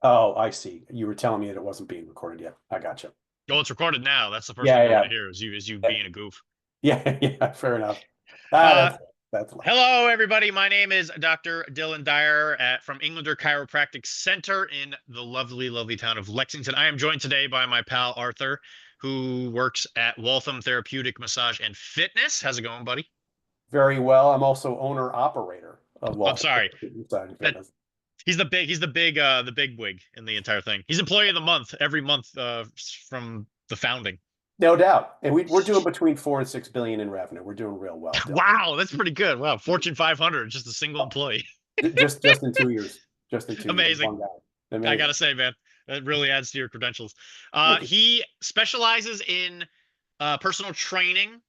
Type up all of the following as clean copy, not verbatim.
Oh, I see. You were telling me that it wasn't being recorded yet. I gotcha. Oh, it's recorded now. That's the first thing Yeah, we're yeah, gonna hear is you yeah, being a goof. yeah. Fair enough. Ah, Uh, that's life. Hello, everybody. My name is Dr. Dylan Dyer from Englander Chiropractic Center in the lovely, lovely town of Lexington. I am joined today by my pal Arthur, who works at Waltham Therapeutic Massage and Fitness. How's it going, buddy? Very well. I'm also owner operator of I'm Waltham sorry. Therapeutic Massage and That Fitness. the big wig in the entire thing. He's employee of the month every month from the founding. No doubt. And we're doing between 4 and 6 billion in revenue. We're doing real well, Dylan. Wow, that's pretty good. Wow, Fortune 500, just a single employee. Just in 2 years. Just in 2 years with Amazing. one guy. I Amazing. gotta say, man, that really adds to your credentials. Thank you. He specializes in personal training.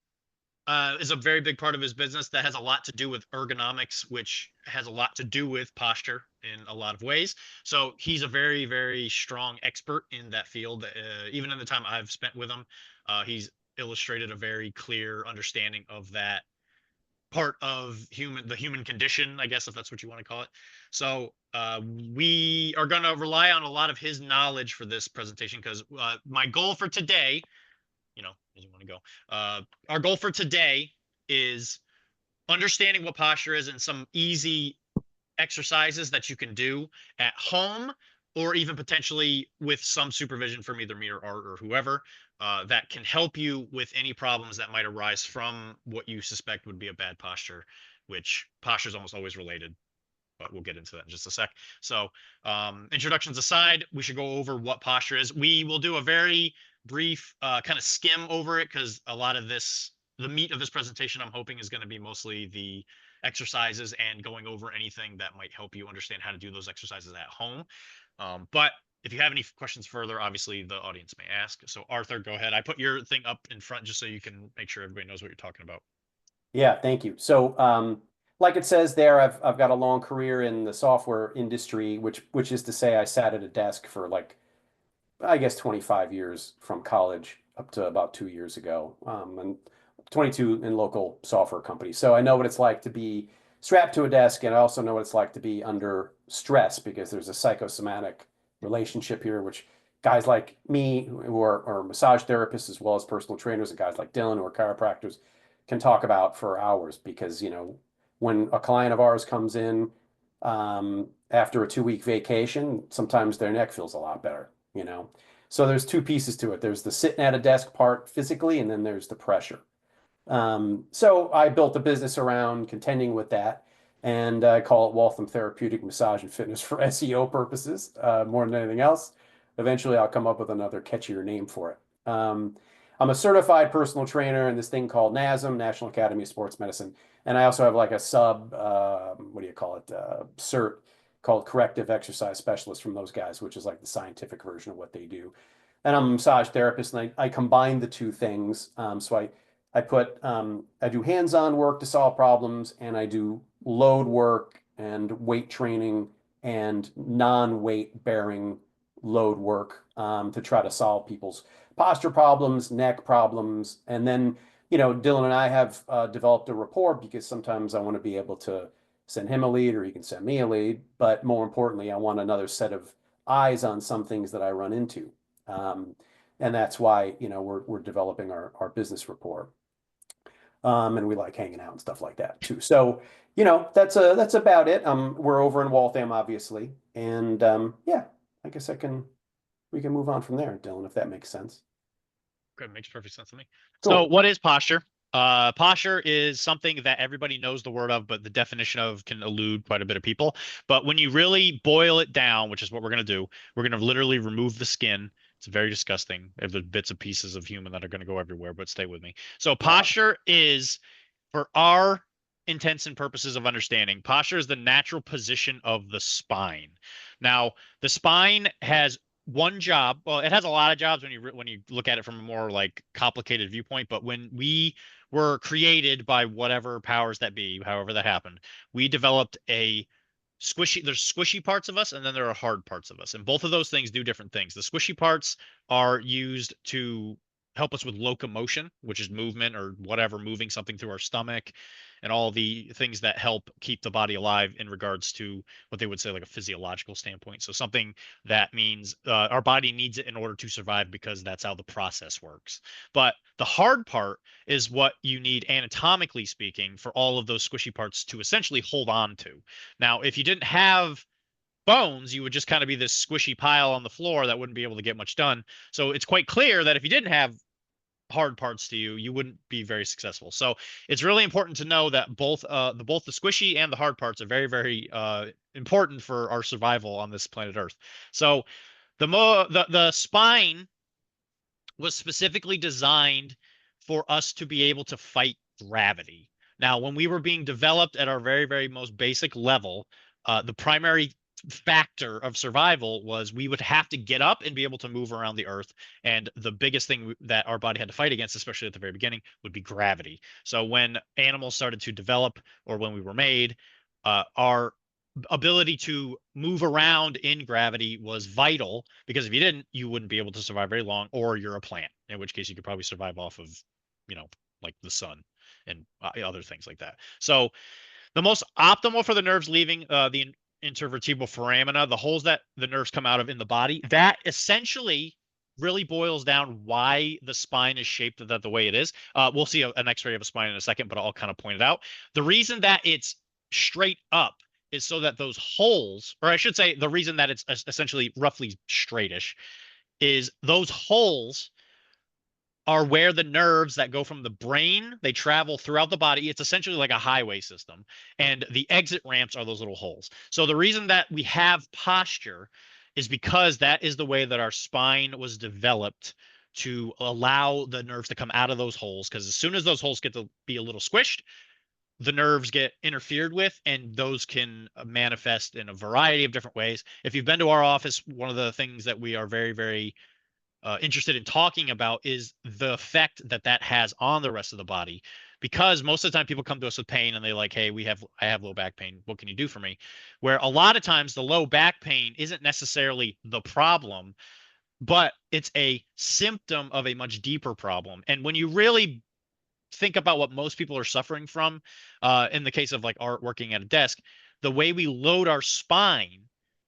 Is a very big part of his business that has a lot to do with ergonomics, which has a lot to do with posture in a lot of ways. So he's a very, very strong expert in that field. Even in the time I've spent with him, he's illustrated a very clear understanding of that part of the human condition, I guess, if that's what you want to call it. So we are going to rely on a lot of his knowledge for this presentation because my goal for today, as you want to go, our goal for today is understanding what posture is and some easy exercises that you can do at home or even potentially with some supervision from either me or Art or whoever that can help you with any problems that might arise from what you suspect would be a bad posture, which posture is almost always related, but we'll get into that in just a sec. So, introductions aside, we should go over what posture is. We will do a very brief kind of skim over it because a lot of this, the meat of this presentation, I'm hoping is going to be mostly the exercises and going over anything that might help you understand how to do those exercises at home. But if you have any questions further, obviously the audience may ask. So, Arthur, go ahead. I put your thing up in front just so you can make sure everybody knows what you're talking about. Yeah, thank you. So, like it says there, I've got a long career in the software industry, which is to say I sat at a desk for like I guess 25 years from college up to about 2 years ago, and 22 in local software companies. So I know what it's like to be strapped to a desk, and I also know what it's like to be under stress because there's a psychosomatic relationship here, which guys like me who are massage therapists as well as personal trainers and guys like Dylan who are chiropractors can talk about for hours because, when a client of ours comes in after a 2 week vacation, sometimes their neck feels a lot better. So there's two pieces to it. There's the sitting at a desk part physically, and then there's the pressure. So I built a business around contending with that, and I call it Waltham Therapeutic Massage and Fitness for SEO purposes, more than anything else. Eventually, I'll come up with another catchier name for it. I'm a certified personal trainer in this thing called NASM, National Academy of Sports Medicine, and I also have like a what do you call it, cert called Corrective Exercise Specialist from those guys, which is like the scientific version of what they do. And I'm a massage therapist, and I combine the two things. I do hands-on work to solve problems, and I do load work and weight training and non-weight bearing load work to try to solve people's posture problems, neck problems, and then Dylan and I have developed a rapport because sometimes I want to be able to send him a lead or he can send me a lead, but more importantly, I want another set of eyes on some things that I run into. Um, and that's why, we're developing our business rapport. And we like hanging out and stuff like that too. So, that's about it. We're over in Waltham, obviously. And yeah, I guess we can move on from there, Dylan, if that makes sense. Good, makes perfect sense to me. So, Cool. what is posture? Posture is something that everybody knows the word of, but the definition of can elude quite a bit of people. But when you really boil it down, which is what we're going to do, we're going to literally remove the skin. It's very disgusting. There's bits and pieces of human that are going to go everywhere, but stay with me. So, Yeah. posture is, for our intents and purposes of understanding, posture is the natural position of the spine. Now, the spine has one job. Well, it has a lot of jobs when you look at it from a more like complicated viewpoint. But when we were created by whatever powers that be, however that happened, we developed a squishy. There's squishy parts of us, and then there are hard parts of us, and both of those things do different things. The squishy parts are used to help us with locomotion, which is movement or whatever, moving something through our stomach, and all the things that help keep the body alive in regards to what they would say like a physiological standpoint. So something that means our body needs it in order to survive because that's how the process works. But the hard part is what you need anatomically speaking for all of those squishy parts to essentially hold on to. Now, if you didn't have bones, you would just kind of be this squishy pile on the floor that wouldn't be able to get much done. So it's quite clear that if you didn't have hard parts to you, you wouldn't be very successful. So it's really important to know that both the squishy and the hard parts are very, very important for our survival on this planet Earth. So the spine was specifically designed for us to be able to fight gravity. Now, when we were being developed at our very, very most basic level, the primary factor of survival was we would have to get up and be able to move around the earth. And the biggest thing that our body had to fight against, especially at the very beginning, would be gravity. So when animals started to develop or when we were made, our ability to move around in gravity was vital because if you didn't, you wouldn't be able to survive very long, or you're a plant, in which case you could probably survive off of, you know, like the sun and other things like that. So the most optimal for the nerves leaving the intervertebral foramina, the holes that the nerves come out of in the body, that essentially really boils down why the spine is shaped that the way it is. We'll see an x-ray of a spine in a second, but I'll kind of point it out. The reason that it's straight up is so that those holes, or I should say the reason that it's essentially roughly straightish, is those holes are where the nerves that go from the brain, they travel throughout the body. It's essentially like a highway system. And the exit ramps are those little holes. So the reason that we have posture is because that is the way that our spine was developed to allow the nerves to come out of those holes. Because as soon as those holes get to be a little squished, the nerves get interfered with, and those can manifest in a variety of different ways. If you've been to our office, one of the things that we are very, very interested in talking about is the effect that that has on the rest of the body. Because most of the time people come to us with pain and they're like, hey, I have low back pain. What can you do for me? Where a lot of times the low back pain isn't necessarily the problem, but it's a symptom of a much deeper problem. And when you really think about what most people are suffering from, in the case of like art working at a desk, the way we load our spine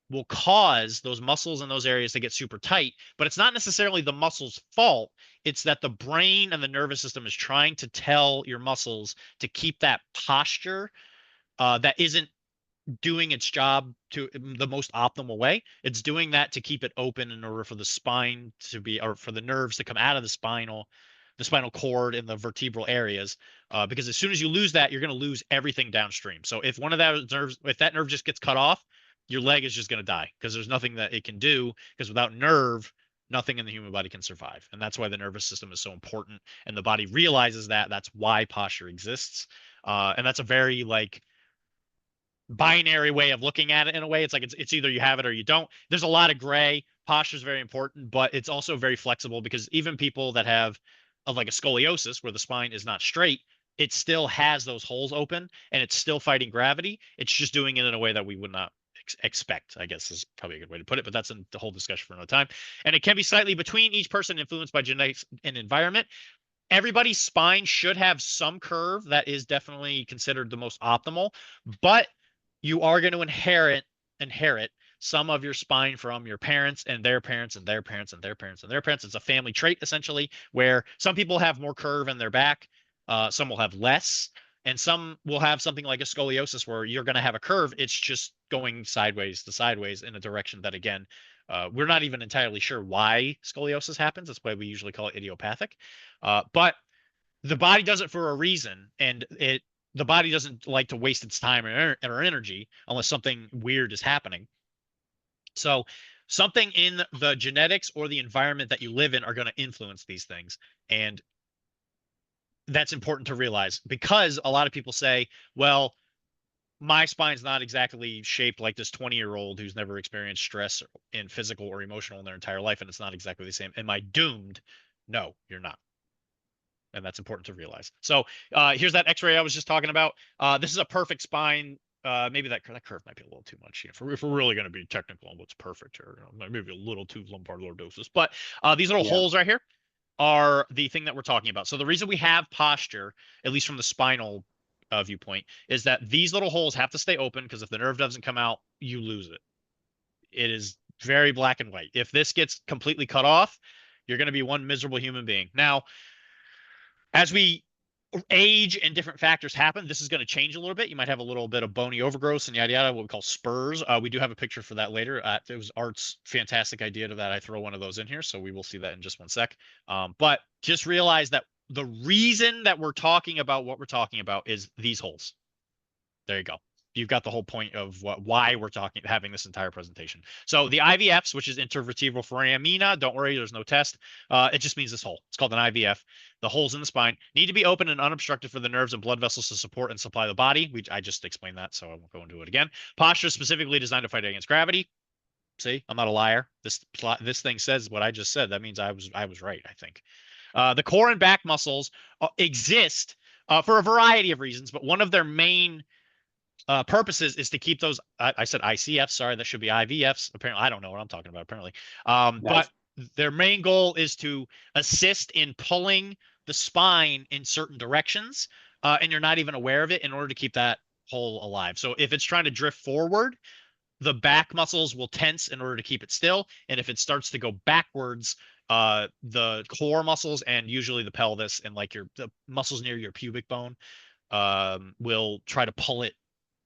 will cause those muscles in those areas to get super tight, but it's not necessarily the muscle's fault. It's that the brain and the nervous system is trying to tell your muscles to keep that posture that isn't doing its job to the most optimal way. It's doing that to keep it open in order for the spine to be, or for the nerves to come out of the spinal cord and the vertebral areas. Because as soon as you lose that, you're going to lose everything downstream. So if one of those nerves, if that nerve just gets cut off, your leg is just going to die because there's nothing that it can do. Because without nerve, nothing in the human body can survive. And that's why the nervous system is so important. And the body realizes that. That's why posture exists. And that's a very like binary way of looking at it in a way. It's like it's either you have it or you don't. There's a lot of gray. Posture is very important, but it's also very flexible because even people that have of like a scoliosis where the spine is not straight, it still has those holes open and it's still fighting gravity. It's just doing it in a way that we would not expect, I guess is probably a good way to put it, but that's the whole discussion for another time. And it can be slightly between each person influenced by genetics and environment. Everybody's spine should have some curve that is definitely considered the most optimal, but you are going to inherit some of your spine from your parents and their parents and their parents and their parents and their parents. It's a family trait essentially, where some people have more curve in their back, some will have less, and some will have something like a scoliosis where you're going to have a curve. It's just going sideways to sideways in a direction that again, we're not even entirely sure why scoliosis happens. That's why we usually call it idiopathic. But the body does it for a reason, and the body doesn't like to waste its time or energy unless something weird is happening. So something in the genetics or the environment that you live in are going to influence these things. And that's important to realize because a lot of people say, well, my spine's not exactly shaped like this 20-year-old who's never experienced stress in physical or emotional in their entire life, and it's not exactly the same. Am I doomed? No, you're not. And that's important to realize. So here's that X-ray I was just talking about. This is a perfect spine. Maybe that curve might be a little too much. You know, if we're really going to be technical on what's perfect, or maybe a little too lumbar lordosis. But these little Yeah. holes right here, are the thing that we're talking about. So the reason we have posture, at least from the spinal viewpoint, is that these little holes have to stay open because if the nerve doesn't come out, you lose it. It is very black and white. If this gets completely cut off, you're going to be one miserable human being. Now, as we age and different factors happen, this is going to change a little bit. You might have a little bit of bony overgrowth and yada yada, what we call spurs. We do have a picture for that later. It was Art's fantastic idea to that I throw one of those in here, so we will see that in just one sec. But just realize that the reason that we're talking about what we're talking about is these holes. There you go. You've got the whole point of why we're having this entire presentation. So the IVFs, which is intervertebral foramina, don't worry, there's no test. It just means this hole. It's called an IVF. The holes in the spine need to be open and unobstructed for the nerves and blood vessels to support and supply the body. I just explained that, so I won't go into it again. Posture is specifically designed to fight against gravity. See, I'm not a liar. This thing says what I just said. That means I was right, I think. The core and back muscles exist for a variety of reasons, but one of their main purposes is to keep those. I said ICFs. Sorry, that should be IVFs. Apparently, I don't know what I'm talking about. Apparently, but Nice. their main goal is to assist in pulling the spine in certain directions, and you're not even aware of it in order to keep that hole alive. So if it's trying to drift forward, the back muscles will tense in order to keep it still, and if it starts to go backwards, the core muscles and usually the pelvis and like the muscles near your pubic bone will try to pull it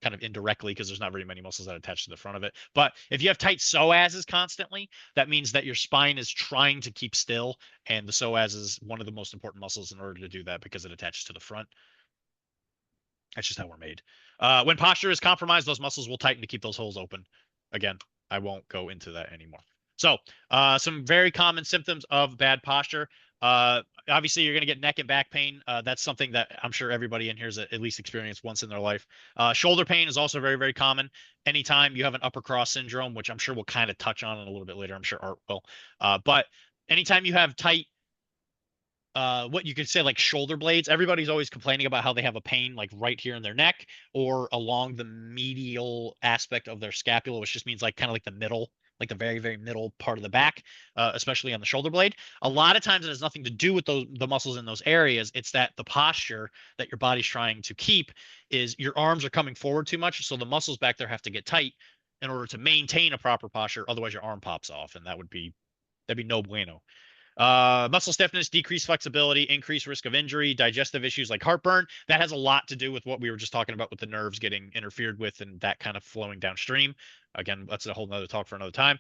kind of indirectly because there's not very many muscles that attach to the front of it. But if you have tight psoases constantly, that means that your spine is trying to keep still, and the psoas is one of the most important muscles in order to do that because it attaches to the front. That's just how we're made. When posture is compromised, those muscles will tighten to keep those holes open. Again, I won't go into that anymore. So, some very common symptoms of bad posture. Obviously, you're going to get neck and back pain. That's something that I'm sure everybody in here has at least experienced once in their life. Shoulder pain is also very, very common. Anytime you have an upper cross syndrome, which I'm sure we'll kind of touch on in a little bit later, I'm sure Art will. But anytime you have tight what you could say like shoulder blades. Everybody's always complaining about how they have a pain like right here in their neck or along the medial aspect of their scapula, which just means like kind of like the middle, like the very, very middle part of the back, especially on the shoulder blade. A lot of times it has nothing to do with the muscles in those areas. It's that the posture that your body's trying to keep is your arms are coming forward too much. So the muscles back there have to get tight in order to maintain a proper posture. Otherwise your arm pops off and that'd be no bueno. Muscle stiffness, decreased flexibility, increased risk of injury, digestive issues like heartburn. That has a lot to do with what we were just talking about with the nerves getting interfered with and that kind of flowing downstream. Again, that's a whole nother talk for another time.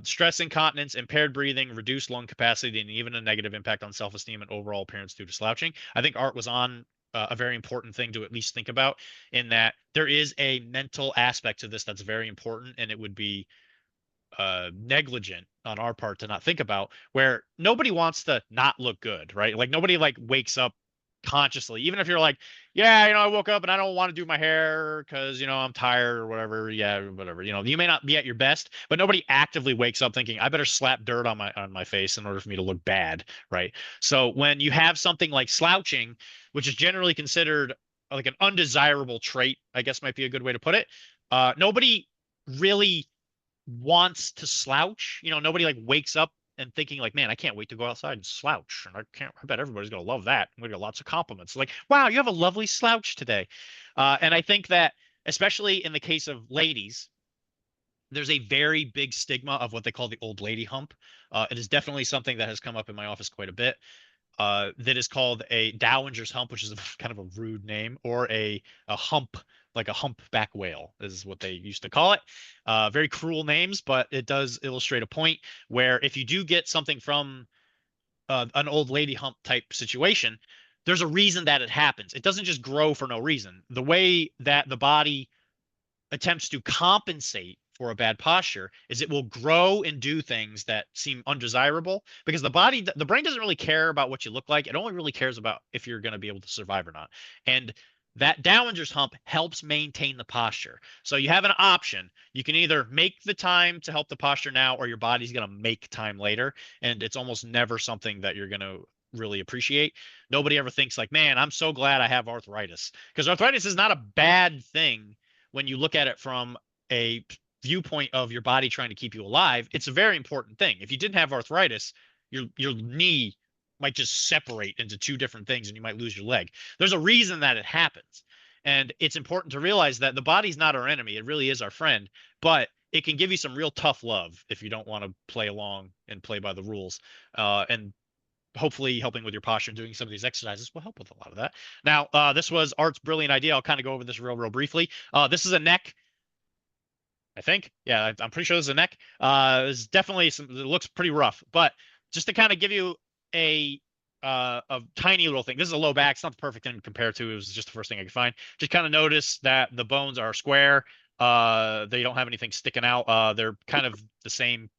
Stress incontinence, impaired breathing, reduced lung capacity, and even a negative impact on self-esteem and overall appearance due to slouching. I think Art was on a very important thing to at least think about in that there is a mental aspect to this that's very important, and it would be negligent on our part to not think about where nobody wants to not look good, right? Like nobody like wakes up consciously, even if you're like, yeah, I woke up and I don't want to do my hair because I'm tired or whatever. Yeah, whatever. You may not be at your best, but nobody actively wakes up thinking I better slap dirt on my face in order for me to look bad, right? So when you have something like slouching, which is generally considered like an undesirable trait, I guess might be a good way to put it. Nobody really wants to slouch. Nobody like wakes up and thinking like, man, I can't wait to go outside and slouch. And I bet everybody's gonna love that. I'm gonna get lots of compliments. Like, wow, you have a lovely slouch today. And I think that especially in the case of ladies, there's a very big stigma of what they call the old lady hump. It is definitely something that has come up in my office quite a bit. That is called a dowager's hump, which is kind of a rude name, or a hump, like a humpback whale, is what they used to call it. Very cruel names, but it does illustrate a point where if you do get something from an old lady hump type situation, there's a reason that it happens. It doesn't just grow for no reason. The way that the body attempts to compensate for a bad posture is it will grow and do things that seem undesirable because the brain doesn't really care about what you look like. It only really cares about if you're going to be able to survive or not. And that dowager's hump helps maintain the posture. So you have an option. You can either make the time to help the posture now, or your body's going to make time later. And it's almost never something that you're going to really appreciate. Nobody ever thinks like, man, I'm so glad I have arthritis, because arthritis is not a bad thing when you look at it from a viewpoint of your body trying to keep you alive. It's a very important thing. If you didn't have arthritis, your knee might just separate into two different things and you might lose your leg. There's a reason that it happens. And it's important to realize that the body's not our enemy. It really is our friend, but it can give you some real tough love if you don't want to play along and play by the rules. And hopefully helping with your posture and doing some of these exercises will help with a lot of that. Now, this was Art's brilliant idea. I'll kind of go over this real briefly. This is a neck, I think. Yeah, I'm pretty sure this is a neck. It's definitely some, it looks pretty rough, but just to kind of give you a a tiny little thing. This is a low back. It's not the perfect thing to compare to. It was just the first thing I could find. Just kind of notice that the bones are square. They don't have anything sticking out. They're kind of the same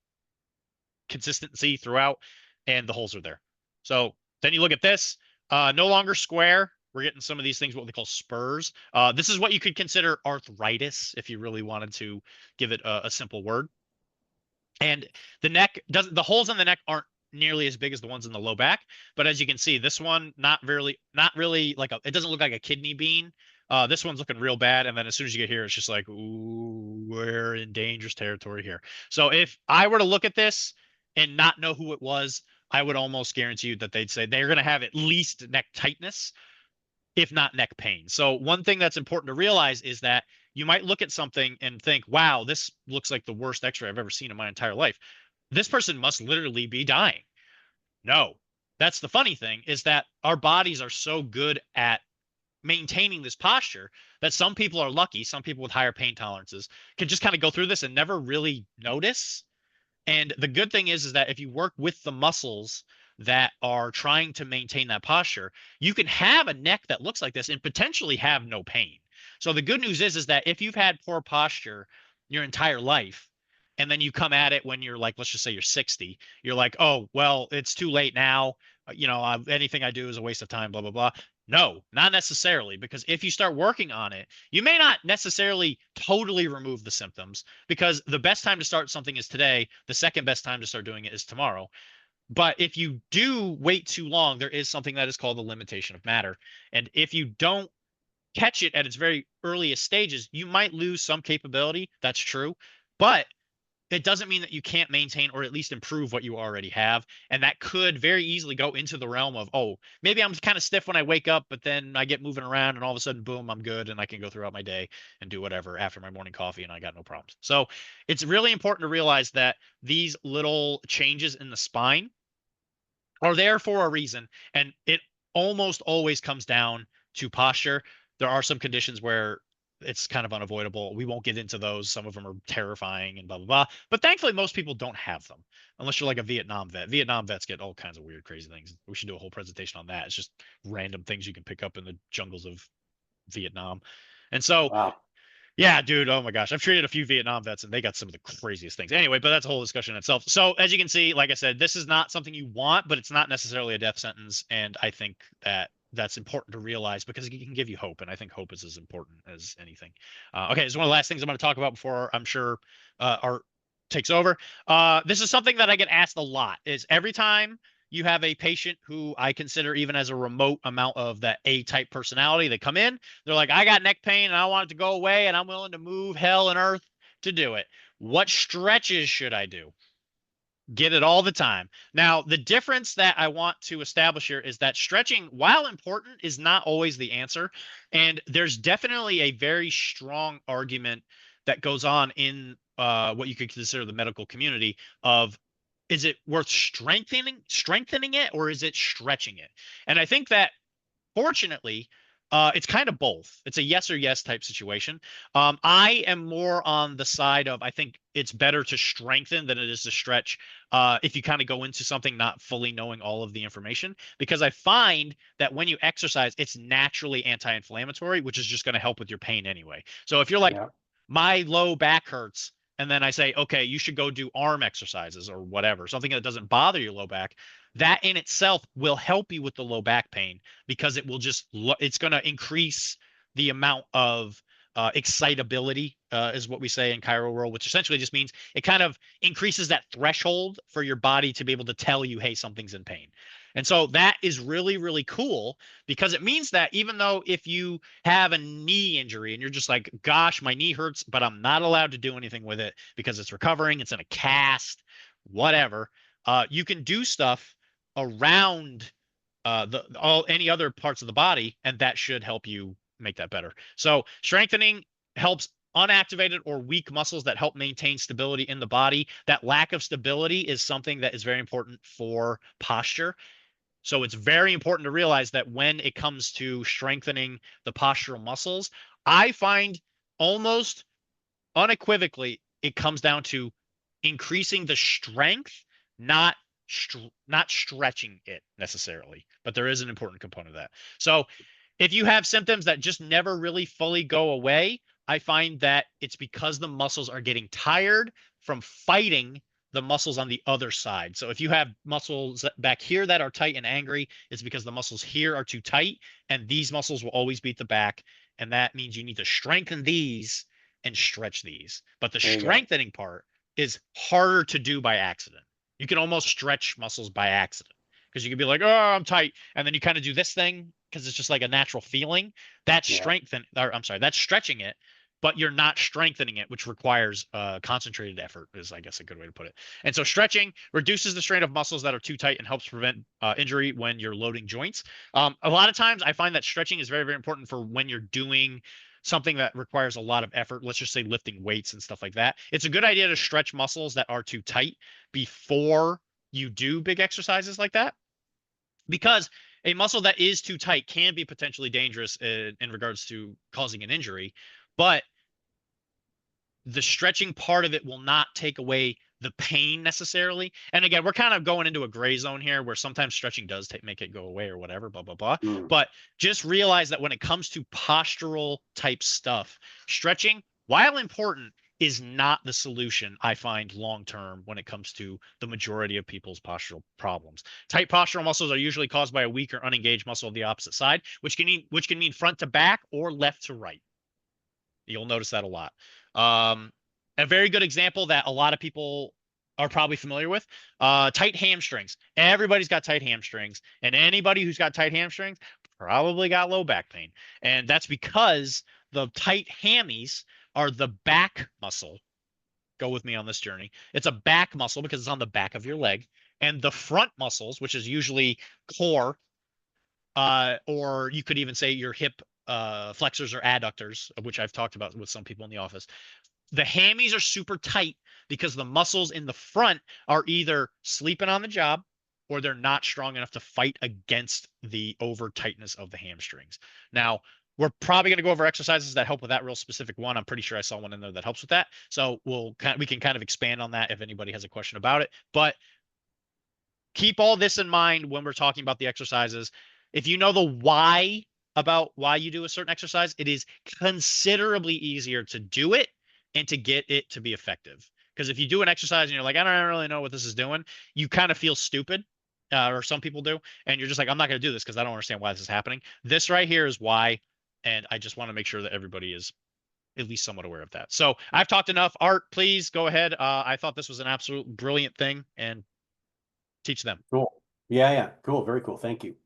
consistency throughout, and the holes are there. So then you look at this, no longer square. We're getting some of these things, what they call spurs. This is what you could consider arthritis if you really wanted to give it a simple word. And the neck doesn't, the holes in the neck aren't nearly as big as the ones in the low back. But as you can see, this one, not really like a, it doesn't look like a kidney bean. This one's looking real bad. And then as soon as you get here, it's just like, ooh, we're in dangerous territory here. So if I were to look at this and not know who it was, I would almost guarantee you that they'd say they're going to have at least neck tightness, if not neck pain. So one thing that's important to realize is that you might look at something and think, wow, this looks like the worst x-ray I've ever seen in my entire life. This person must literally be dying. No, that's the funny thing, is that our bodies are so good at maintaining this posture that some people are lucky. Some people with higher pain tolerances can just kind of go through this and never really notice. And the good thing is that if you work with the muscles that are trying to maintain that posture, you can have a neck that looks like this and potentially have no pain. So the good news is that if you've had poor posture your entire life, and then you come at it when you're like, let's just say you're 60, you're like, oh, well, it's too late now. Anything I do is a waste of time, blah, blah, blah. No, not necessarily, because if you start working on it, you may not necessarily totally remove the symptoms, because the best time to start something is today. The second best time to start doing it is tomorrow. But if you do wait too long, there is something that is called the limitation of matter. And if you don't catch it at its very earliest stages, you might lose some capability. That's true. But it doesn't mean that you can't maintain or at least improve what you already have. And that could very easily go into the realm of, oh, maybe I'm kind of stiff when I wake up, but then I get moving around and all of a sudden, boom, I'm good. And I can go throughout my day and do whatever after my morning coffee and I got no problems. So it's really important to realize that these little changes in the spine are there for a reason. And it almost always comes down to posture. There are some conditions where it's kind of unavoidable. We won't get into those. Some of them are terrifying and blah, blah, blah. But thankfully, most people don't have them unless you're like a Vietnam vet. Vietnam vets get all kinds of weird, crazy things. We should do a whole presentation on that. It's just random things you can pick up in the jungles of Vietnam. And so Wow. yeah, dude. Oh my gosh. I've treated a few Vietnam vets and they got some of the craziest things. Anyway, but that's a whole discussion in itself. So as you can see, like I said, this is not something you want, but it's not necessarily a death sentence. And I think that that's important to realize because it can give you hope. And I think hope is as important as anything. Okay. This is one of the last things I'm going to talk about before I'm sure Art takes over. This is something that I get asked a lot is every time you have a patient who I consider even as a remote amount of that A-type personality, they come in, they're like, I got neck pain and I want it to go away and I'm willing to move hell and earth to do it. What stretches should I do? Get it all the time. Now, the difference that I want to establish here is that stretching, while important, is not always the answer. And there's definitely a very strong argument that goes on in what you could consider the medical community of, is it worth strengthening it or is it stretching it? And I think that fortunately, it's kind of both. It's a yes or yes type situation. I am more on the side of I think it's better to strengthen than it is to stretch if you kind of go into something not fully knowing all of the information. Because I find that when you exercise, it's naturally anti-inflammatory, which is just going to help with your pain anyway. So if you're like, Yeah. my low back hurts, and then I say, okay, you should go do arm exercises or whatever, something that doesn't bother your low back, that in itself will help you with the low back pain because it will just it's going to increase the amount of excitability is what we say in Chiro world, which essentially just means it kind of increases that threshold for your body to be able to tell you, hey, something's in pain. And so that is really, really cool because it means that even though if you have a knee injury and you're just like, gosh, my knee hurts, but I'm not allowed to do anything with it because it's recovering, it's in a cast, whatever, you can do stuff around all any other parts of the body, and that should help you make that better. So strengthening helps unactivated or weak muscles that help maintain stability in the body. That lack of stability is something that is very important for posture. So it's very important to realize that when it comes to strengthening the postural muscles, I find almost unequivocally it comes down to increasing the strength, not not stretching it necessarily, but there is an important component of that. So if you have symptoms that just never really fully go away, I find that it's because the muscles are getting tired from fighting the muscles on the other side. So if you have muscles back here that are tight and angry, it's because the muscles here are too tight, and these muscles will always beat the back. And that means you need to strengthen these and stretch these. But the There you go. strengthening part is harder to do by accident. You can almost stretch muscles by accident because you can be like, oh, I'm tight. And then you kind of do this thing because it's just like a natural feeling. That's Yeah. strengthen, or I'm sorry, that's stretching it, but you're not strengthening it, which requires concentrated effort, is I guess a good way to put it. And so stretching reduces the strain of muscles that are too tight and helps prevent injury when you're loading joints. A lot of times I find that stretching is very, very important for when you're doing something that requires a lot of effort. Let's just say lifting weights and stuff like that. It's a good idea to stretch muscles that are too tight before you do big exercises like that, because a muscle that is too tight can be potentially dangerous in regards to causing an injury. But the stretching part of it will not take away the pain necessarily. And again, we're kind of going into a gray zone here where sometimes stretching does make it go away or whatever, blah, blah, blah. Mm. But just realize that when it comes to postural type stuff, stretching, while important, is not the solution I find long term when it comes to the majority of people's postural problems. Tight postural muscles are usually caused by a weak or unengaged muscle of the opposite side, which can mean front to back or left to right. You'll notice that a lot. Um, a very good example that a lot of people are probably familiar with, tight hamstrings. Everybody's got tight hamstrings, and anybody who's got tight hamstrings probably got low back pain. And that's because the tight hammies are the back muscle. Go with me on this journey. It's a back muscle because it's on the back of your leg. And the front muscles, which is usually core, or you could even say your hip flexors or adductors, which I've talked about with some people in the office. The hammies are super tight because the muscles in the front are either sleeping on the job or they're not strong enough to fight against the over tightness of the hamstrings. Now, we're probably going to go over exercises that help with that real specific one. I'm pretty sure I saw one in there that helps with that. So we can kind of expand on that if anybody has a question about it. But keep all this in mind when we're talking about the exercises. If you know the why about why you do a certain exercise, it is considerably easier to do it and to get it to be effective. Because if you do an exercise and you're like, I don't really know what this is doing, you kind of feel stupid, or some people do, and you're just like, I'm not going to do this because I don't understand why this is happening. This right here is why, and I just want to make sure that everybody is at least somewhat aware of that. So I've talked enough. Art, please go ahead. I thought this was an absolute brilliant thing, and teach them. Cool. Yeah, yeah. Cool. Very cool. Thank you.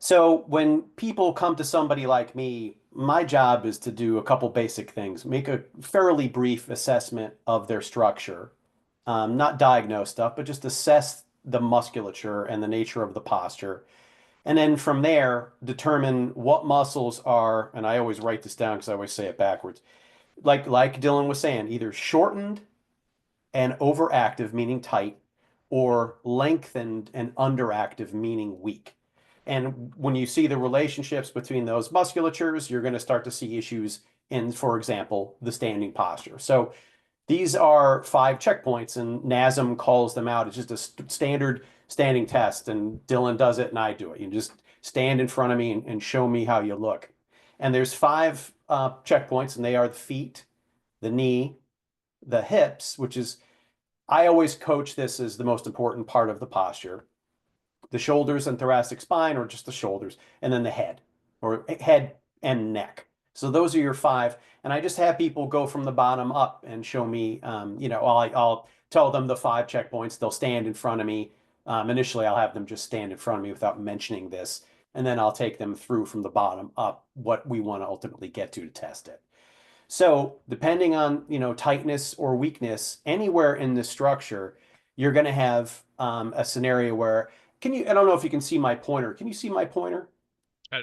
So when people come to somebody like me, my job is to do a couple basic things, make a fairly brief assessment of their structure, not diagnose stuff, but just assess the musculature and the nature of the posture. And then from there, determine what muscles are, and I always write this down because I always say it backwards. Like Dylan was saying, either shortened and overactive, meaning tight, or lengthened and underactive, meaning weak. And when you see the relationships between those musculatures, you're going to start to see issues in, for example, the standing posture. So these are 5 checkpoints, and NASM calls them out. It's just a standard standing test, and Dylan does it, and I do it. You just stand in front of me and show me how you look. And there's 5 checkpoints, and they are the feet, the knee, the hips, which is I always coach this as the most important part of the posture. The shoulders and thoracic spine, or just the shoulders, and then the head, or head and neck. So those are your 5. And I just have people go from the bottom up and show me, I'll tell them the 5 checkpoints. They'll stand in front of me. Initially, I'll have them just stand in front of me without mentioning this. And then I'll take them through from the bottom up what we want to ultimately get to test it. So depending on, tightness or weakness, anywhere in the structure, you're going to have a scenario where can you, I don't know if you can see my pointer. Can you see my pointer?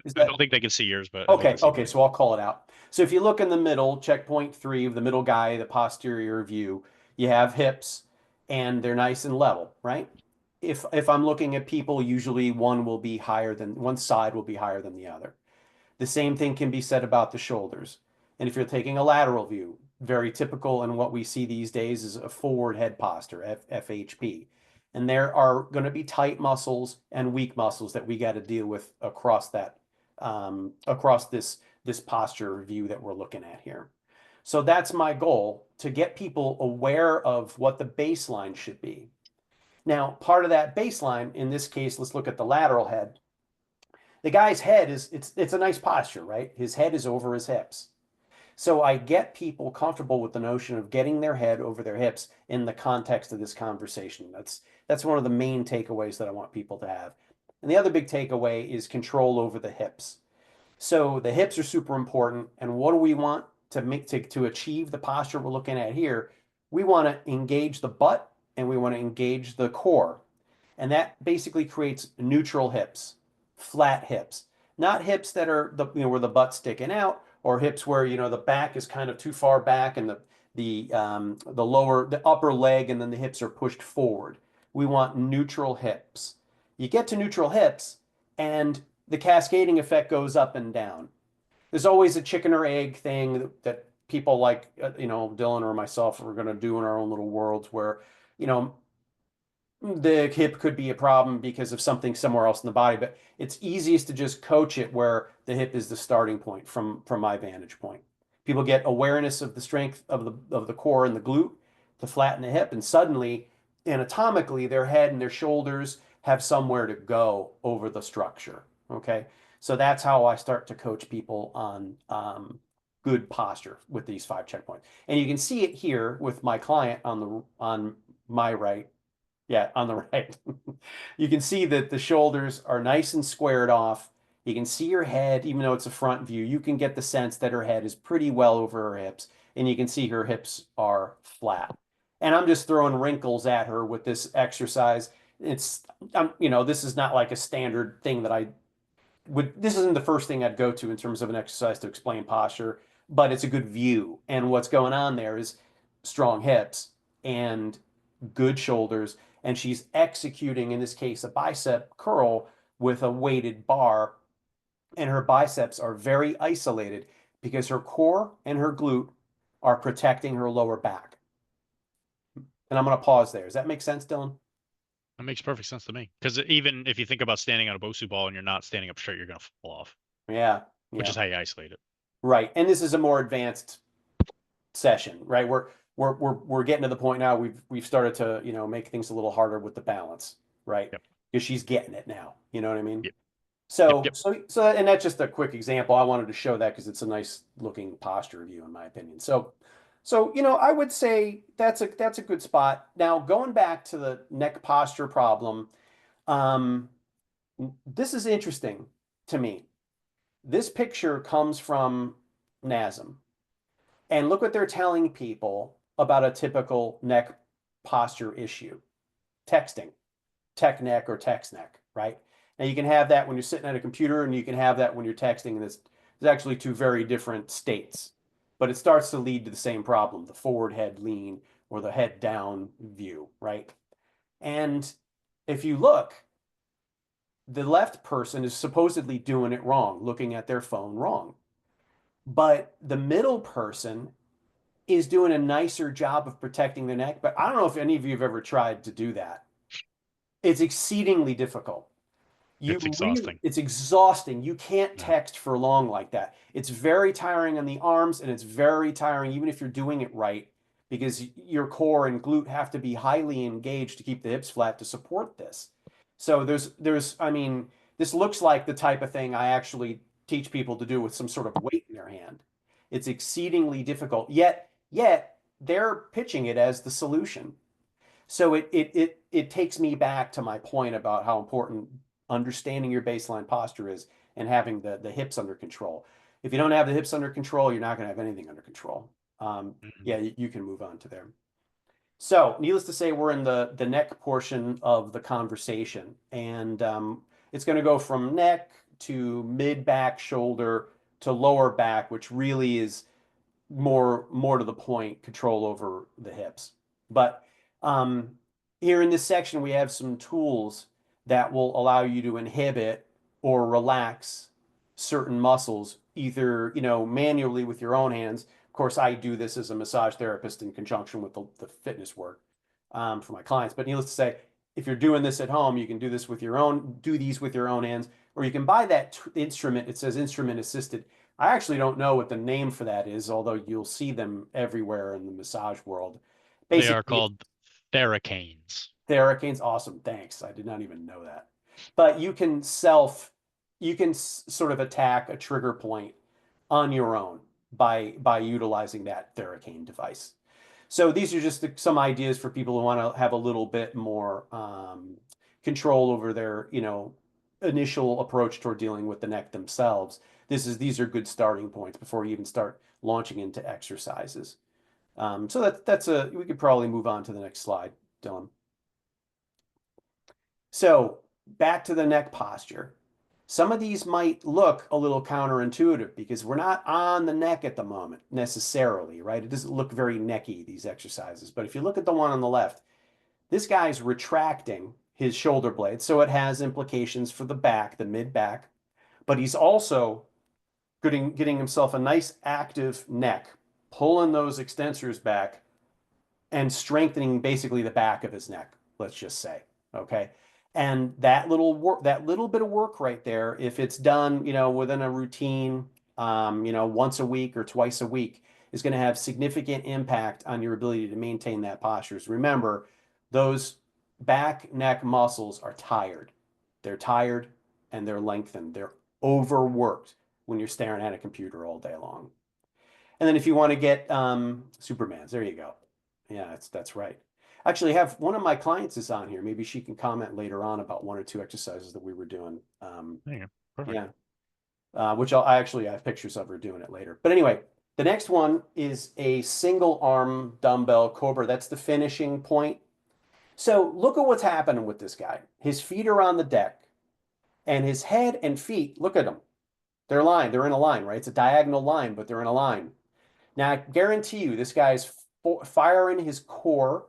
Is I that don't think they can see yours, but they can okay? see Okay, mine. so I'll call it out. So if you look in the middle, checkpoint three of the middle guy, the posterior view, you have hips and they're nice and level, right? If I'm looking at people, usually one side will be higher than the other. The same thing can be said about the shoulders. And if you're taking a lateral view, very typical and what we see these days is a forward head posture, FHP. And there are going to be tight muscles and weak muscles that we got to deal with across this posture view that we're looking at here. So that's my goal, to get people aware of what the baseline should be. Now, part of that baseline, in this case, let's look at the lateral head. The guy's head is it's a nice posture, right? His head is over his hips. So I get people comfortable with the notion of getting their head over their hips in the context of this conversation. That's one of the main takeaways that I want people to have. And the other big takeaway is control over the hips. So the hips are super important. And what do we want to achieve the posture we're looking at here? We want to engage the butt and we want to engage the core. And that basically creates neutral hips, flat hips, not hips that are where the butt's sticking out, or hips where the back is kind of too far back and the upper leg and then the hips are pushed forward. We want neutral hips. You get to neutral hips and the cascading effect goes up and down. There's always a chicken or egg thing that people like, Dylan or myself are going to do in our own little worlds where, you know, the hip could be a problem because of something somewhere else in the body, but it's easiest to just coach it where the hip is the starting point from my vantage point. People get awareness of the strength of the core and the glute to flatten the hip, and suddenly, anatomically, their head and their shoulders have somewhere to go over the structure. Okay, so that's how I start to coach people on good posture with these 5 checkpoints, and you can see it here with my client on my right. Yeah, on the right. You can see that the shoulders are nice and squared off. You can see her head, even though it's a front view, you can get the sense that her head is pretty well over her hips, and you can see her hips are flat. And I'm just throwing wrinkles at her with this exercise. This is not like a standard thing that I this isn't the first thing I'd go to in terms of an exercise to explain posture, but it's a good view. And what's going on there is strong hips and good shoulders. And she's executing, in this case, a bicep curl with a weighted bar. And her biceps are very isolated because her core and her glute are protecting her lower back. And I'm going to pause there. Does that make sense, Dylan? That makes perfect sense to me. Because even if you think about standing on a Bosu ball and you're not standing up straight, you're going to fall off, Yeah, which yeah, is how you isolate it. right. And this is a more advanced session, right? We're getting to the point now we've started to, make things a little harder with the balance, right? Yep. Because she's getting it now. You know what I mean? Yep. Yep. So Yep. so so and that's just a quick example. I wanted to show that because it's a nice looking posture review in my opinion. So I would say that's a good spot. Now going back to the neck posture problem, um, this is interesting to me. This picture comes from NASM. And look what they're telling people about a typical neck posture issue. Texting, tech neck or text neck, right? Now you can have that when you're sitting at a computer and you can have that when you're texting. And it's actually two very different states, but it starts to lead to the same problem, the forward head lean or the head down view, right? And if you look, the left person is supposedly doing it wrong, looking at their phone wrong. But the middle person is doing a nicer job of protecting their neck. But I don't know if any of you have ever tried to do that. It's exceedingly difficult. It's exhausting. It's exhausting. You can't Yeah. text for long like that. It's very tiring on the arms and it's very tiring even if you're doing it right because your core and glute have to be highly engaged to keep the hips flat to support this. So I mean, this looks like the type of thing I actually teach people to do with some sort of weight in their hand. It's exceedingly difficult. Yet they're pitching it as the solution. So it takes me back to my point about how important understanding your baseline posture is and having the hips under control. If you don't have the hips under control, you're not going to have anything under control. Mhm. Yeah, you can move on to there. So, needless to say, we're in the neck portion of the conversation, and it's going to go from neck to mid back, shoulder to lower back, which really is more to the point, control over the hips. But um, here in this section, we have some tools that will allow you to inhibit or relax certain muscles, either, manually with your own hands. Of course, I do this as a massage therapist in conjunction with the fitness work for my clients. But needless to say, if you're doing this at home, you can do these with your own hands, or you can buy that instrument. It says instrument assisted. I actually don't know what the name for that is, although you'll see them everywhere in the massage world. They are Basically, it's called Theracanes. Theracane's awesome. Thanks. I did not even know that. But you can sort of attack a trigger point on your own by utilizing that Theracane device. So these are just some ideas for people who want to have a little bit more control over their, initial approach toward dealing with the neck themselves. These are good starting points before you even start launching into exercises. So we could probably move on to the next slide, Dylan. So back to the neck posture. Some of these might look a little counterintuitive because we're not on the neck at the moment necessarily, right? It doesn't look very necky, these exercises. But if you look at the one on the left, this guy's retracting his shoulder blade. So it has implications for the back, the mid back. But he's also getting himself a nice active neck, pulling those extensors back and strengthening basically the back of his neck, let's just say. Okay. And that little bit of work right there, if it's done, within a routine, once a week or twice a week, is going to have significant impact on your ability to maintain that posture. Remember, those back neck muscles are tired. They're tired and they're lengthened. They're overworked when you're staring at a computer all day long. And then if you want to get Superman's, there you go. Yeah, that's right. Actually, have one of my clients is on here. Maybe she can comment later on about one or two exercises that we were doing. Yeah, perfect. Yeah, I actually have pictures of her doing it later. But anyway, the next one is a single arm dumbbell cobra. That's the finishing point. So look at what's happening with this guy. His feet are on the deck, and his head and feet, look at them. They're aligned. They're in a line, right? It's a diagonal line, but they're in a line. Now, I guarantee you, this guy's firing his core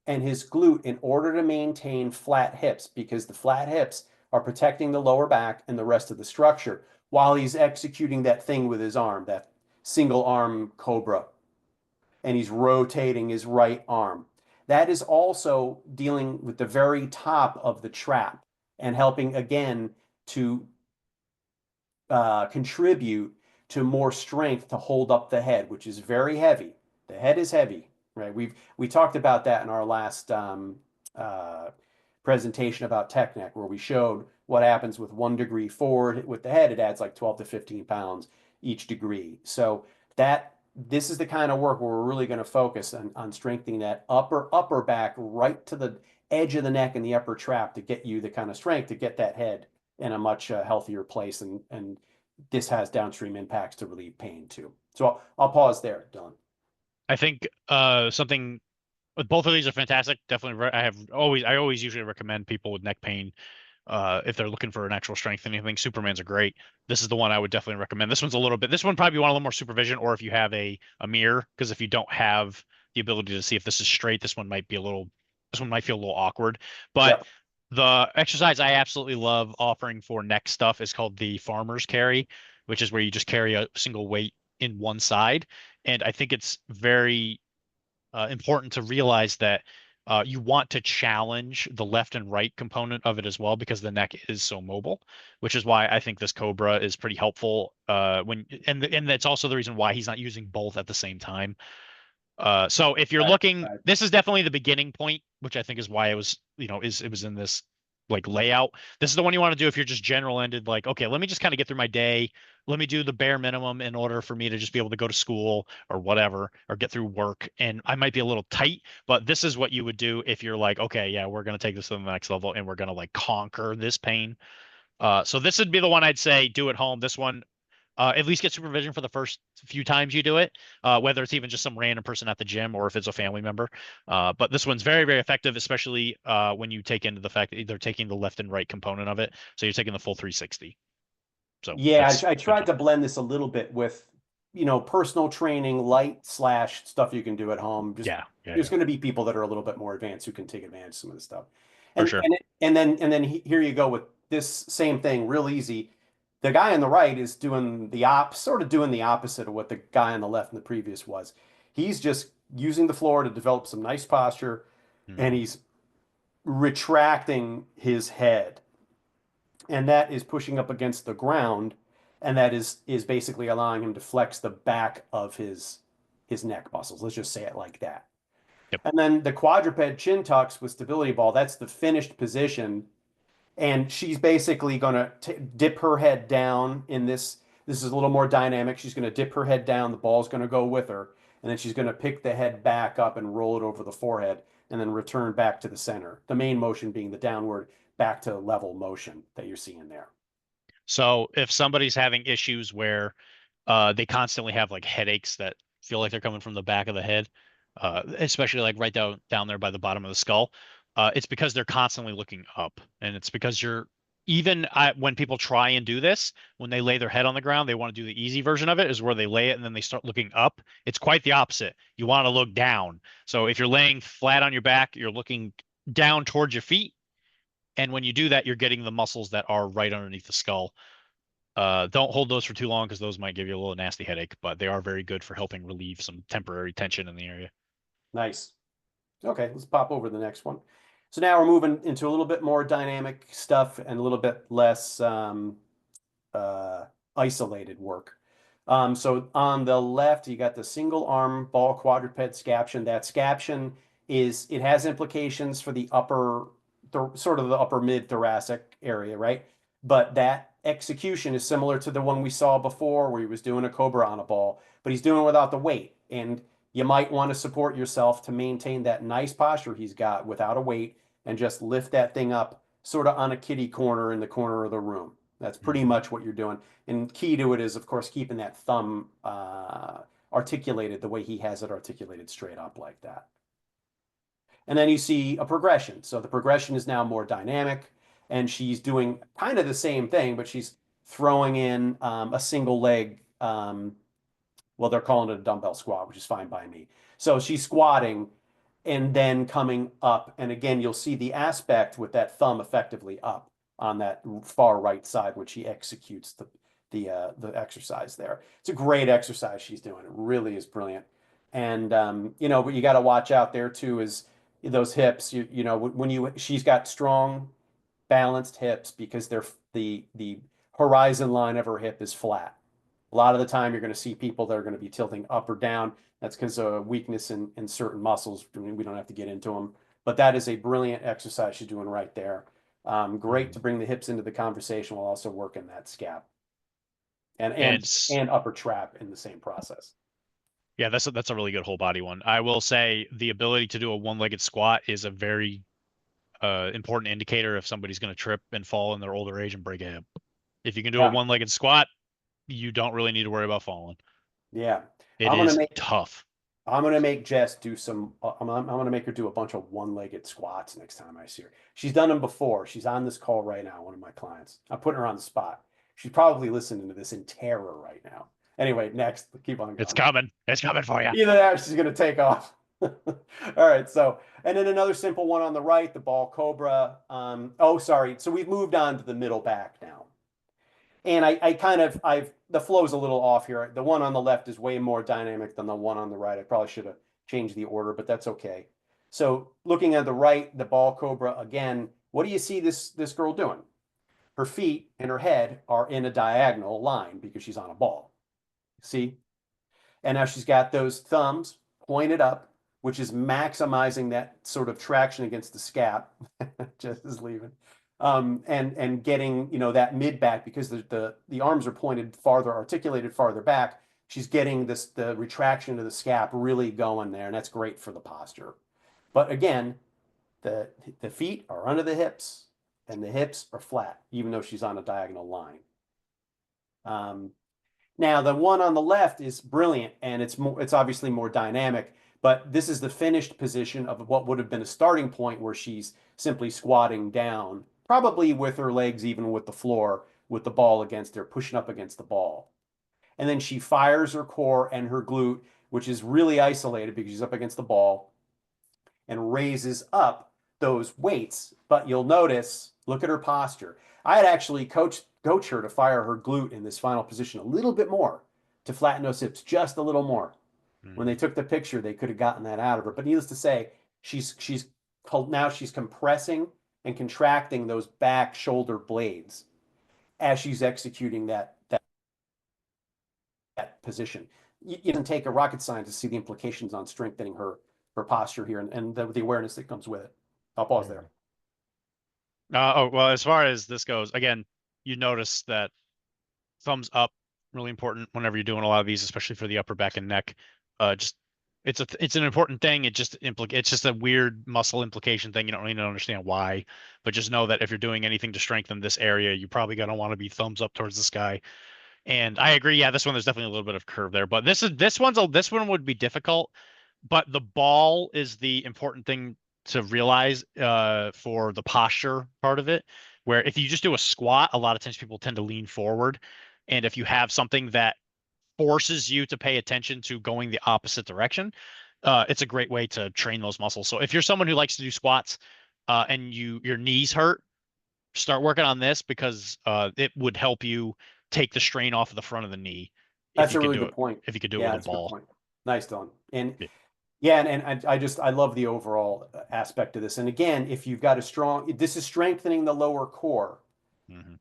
and his glute in order to maintain flat hips because the flat hips are protecting the lower back and the rest of the structure while he's executing that thing with his arm, that single arm cobra, and he's rotating his right arm. That is also dealing with the very top of the trap and helping again to contribute to more strength to hold up the head, which is very heavy. The head is heavy, right? We talked about that in our last presentation about tech neck, where we showed what happens with 1 degree forward with the head. It adds like 12 to 15 pounds each degree. So this is the kind of work where we're really going to focus on strengthening that upper back right to the edge of the neck and the upper trap to get you the kind of strength to get that head in a much healthier place. And this has downstream impacts to relieve pain too. So I'll pause there, Dylan. I think something both of these are fantastic. Definitely, I always usually recommend people with neck pain if they're looking for an actual strengthening thing. Superman's are great. This is the one I would definitely recommend. This one probably want a little more supervision, or if you have a mirror, because if you don't have the ability to see if this is straight, this one might feel a little awkward. But Yeah. the exercise I absolutely love offering for neck stuff is called the farmer's carry, which is where you just carry a single weight in one side. And I think it's very important to realize that you want to challenge the left and right component of it as well because the neck is so mobile, which is why I think this Cobra is pretty helpful. And that's also the reason why he's not using both at the same time. So if you're Right, looking, right. this is definitely the beginning point, which I think is why it was in this like layout. This is the one you want to do if you're just general ended, like, okay, let me just kind of get through my day. Let me do the bare minimum in order for me to just be able to go to school or whatever, or get through work. And I might be a little tight, but this is what you would do if you're like, okay, yeah, we're going to take this to the next level and we're going to like conquer this pain. So this would be the one I'd say do at home. This one At least get supervision for the first few times you do it, whether it's even just some random person at the gym or if it's a family member. But this one's very, very effective, especially when you take into the fact that they're taking the left and right component of it. So you're taking the full 360. So Yeah, that's I good tried job. to blend this a little bit with, personal training, light slash stuff you can do at home. Just Yeah, yeah, there's yeah, going to be people that are a little bit more advanced who can take advantage of some of this stuff. for And sure. here you go with this same thing, real easy. The guy on the right is doing sort of doing the opposite of what the guy on the left in the previous was. He's just using the floor to develop some nice posture, and Hmm. he's retracting his head, and that is pushing up against the ground, and that is basically allowing him to flex the back of his neck muscles. Let's just say it like that. Yep. And then the quadruped chin tucks with stability ball, that's the finished position. And she's basically going to dip her head down in this. This is a little more dynamic. She's going to dip her head down. The ball's going to go with her. And then she's going to pick the head back up and roll it over the forehead and then return back to the center. The main motion being the downward back to level motion that you're seeing there. So if somebody's having issues where they constantly have like headaches that feel like they're coming from the back of the head, especially like right down there by the bottom of the skull. It's because they're constantly looking up, and it's because you're when people try and do this, when they lay their head on the ground, they want to do the easy version of it, is where they lay it and then they start looking up. It's quite the opposite. You want to look down. So if you're laying flat on your back, you're looking down towards your feet, and when you do that, you're getting the muscles that are right underneath the skull. Don't hold those for too long because those might give you a little nasty headache, but they are very good for helping relieve some temporary tension in the area. Nice. Okay, let's pop over to the next one. So now we're moving into a little bit more dynamic stuff and a little bit less uh, isolated work. So on the left, you got the single arm ball quadruped scaption. That scaption it has implications for the sort of the upper mid thoracic area, right? But that execution is similar to the one we saw before where he was doing a cobra on a ball, but he's doing it without the weight. And you might want to support yourself to maintain that nice posture he's got without a weight and just lift that thing up sort of on a kitty corner in the corner of the room. That's pretty Hmm. much what you're doing. And key to it is, of course, keeping that thumb articulated the way he has it articulated straight up like that. And then you see a progression. So the progression is now more dynamic, and she's doing kind of the same thing, but she's throwing in a single leg. Well, they're calling it a dumbbell squat, which is fine by me. So she's squatting and then coming up. And again, you'll see the aspect with that thumb effectively up on that far right side, which he executes the exercise there. It's a great exercise she's doing. It really is brilliant. And but you got to watch out there too is those hips. When she's got strong, balanced hips because the horizon line of her hip is flat. A lot of the time, you're going to see people that are going to be tilting up or down. That's because of weakness in certain muscles. I mean, we don't have to get into them, but that is a brilliant exercise she's doing right there. Great Hmm. to bring the hips into the conversation while also working that scap and And and and upper trap in the same process. yeah, that's a really good whole body one. I will say the ability to do a one-legged squat is a very important indicator if somebody's going to trip and fall in their older age and break a hip. If you can do a Yeah, one-legged squat, you don't really need to worry about falling. yeah. It I'm gonna is make tough. I'm gonna make Jess do some. I'm gonna make her do a bunch of one-legged squats next time I see her. She's done them before. She's on this call right now. One of my clients. I'm putting her on the spot. She's probably listening to this in terror right now. Anyway, next, keep on It's going. coming. It's coming for you. Either that, or she's gonna take off. All right. So, and then another simple one on the right, the ball cobra. Oh, sorry. So we've moved on to the middle back now. And I kind of the flow's a little off here. The one on the left is way more dynamic than the one on the right. I probably should have changed the order, but that's okay. So looking at the right, the ball cobra again, what do you see this girl doing? Her feet and her head are in a diagonal line because she's on a ball. See? And now she's got those thumbs pointed up, which is maximizing that sort of traction against the scap. Just is leaving. And getting that mid back because the arms are pointed farther, articulated farther back. She's getting the retraction of the scap really going there, and that's great for the posture. But again, the the feet are under the hips, and the hips are flat, even though she's on a diagonal line. Um, Now, the one on the left is brilliant and it's obviously more dynamic, but this is the finished position of what would have been a starting point where she's simply squatting down, probably with her legs even with the floor, with the ball against her, pushing up against the ball. And then she fires her core and her glute, which is really isolated because she's up against the ball, and raises up those weights. But you'll notice, look at her posture. I had actually coach her to fire her glute in this final position a little bit more, to flatten those hips just a little more. When they Mhm. took the picture, they could have gotten that out of her. But needless to say, now she's compressing and contracting those back shoulder blades as she's executing that position. It doesn't take a rocket scientist to see the implications on strengthening her posture here and the awareness that comes with it. I'll pause there. Mhm. Oh, well, as far as this goes, again, you notice that thumbs up, really important whenever you're doing a lot of these, especially for the upper back and neck. Just it's an important thing. It's just a weird muscle implication thing. You don't really understand why, but just know that if you're doing anything to strengthen this area, you're probably gonna want to be thumbs up towards the sky. And I agree, yeah, this one there's definitely a little bit of curve there, but this one would be difficult, but the ball is the important thing to realize for the posture part of it, where if you just do a squat, a lot of times people tend to lean forward. And if you have something that forces you to pay attention to going the opposite direction, it's a great way to train those muscles. So if you're someone who likes to do squats and your knees hurt, start working on this because it would help you take the strain off of the front of the knee if That's you a could really do good it point. if you could do it Yeah, with a that's a good ball. point. Nice, Don. And Yeah. yeah, and I love the overall aspect of this. And again, if you've got a strong, this is strengthening the lower core, Hmm.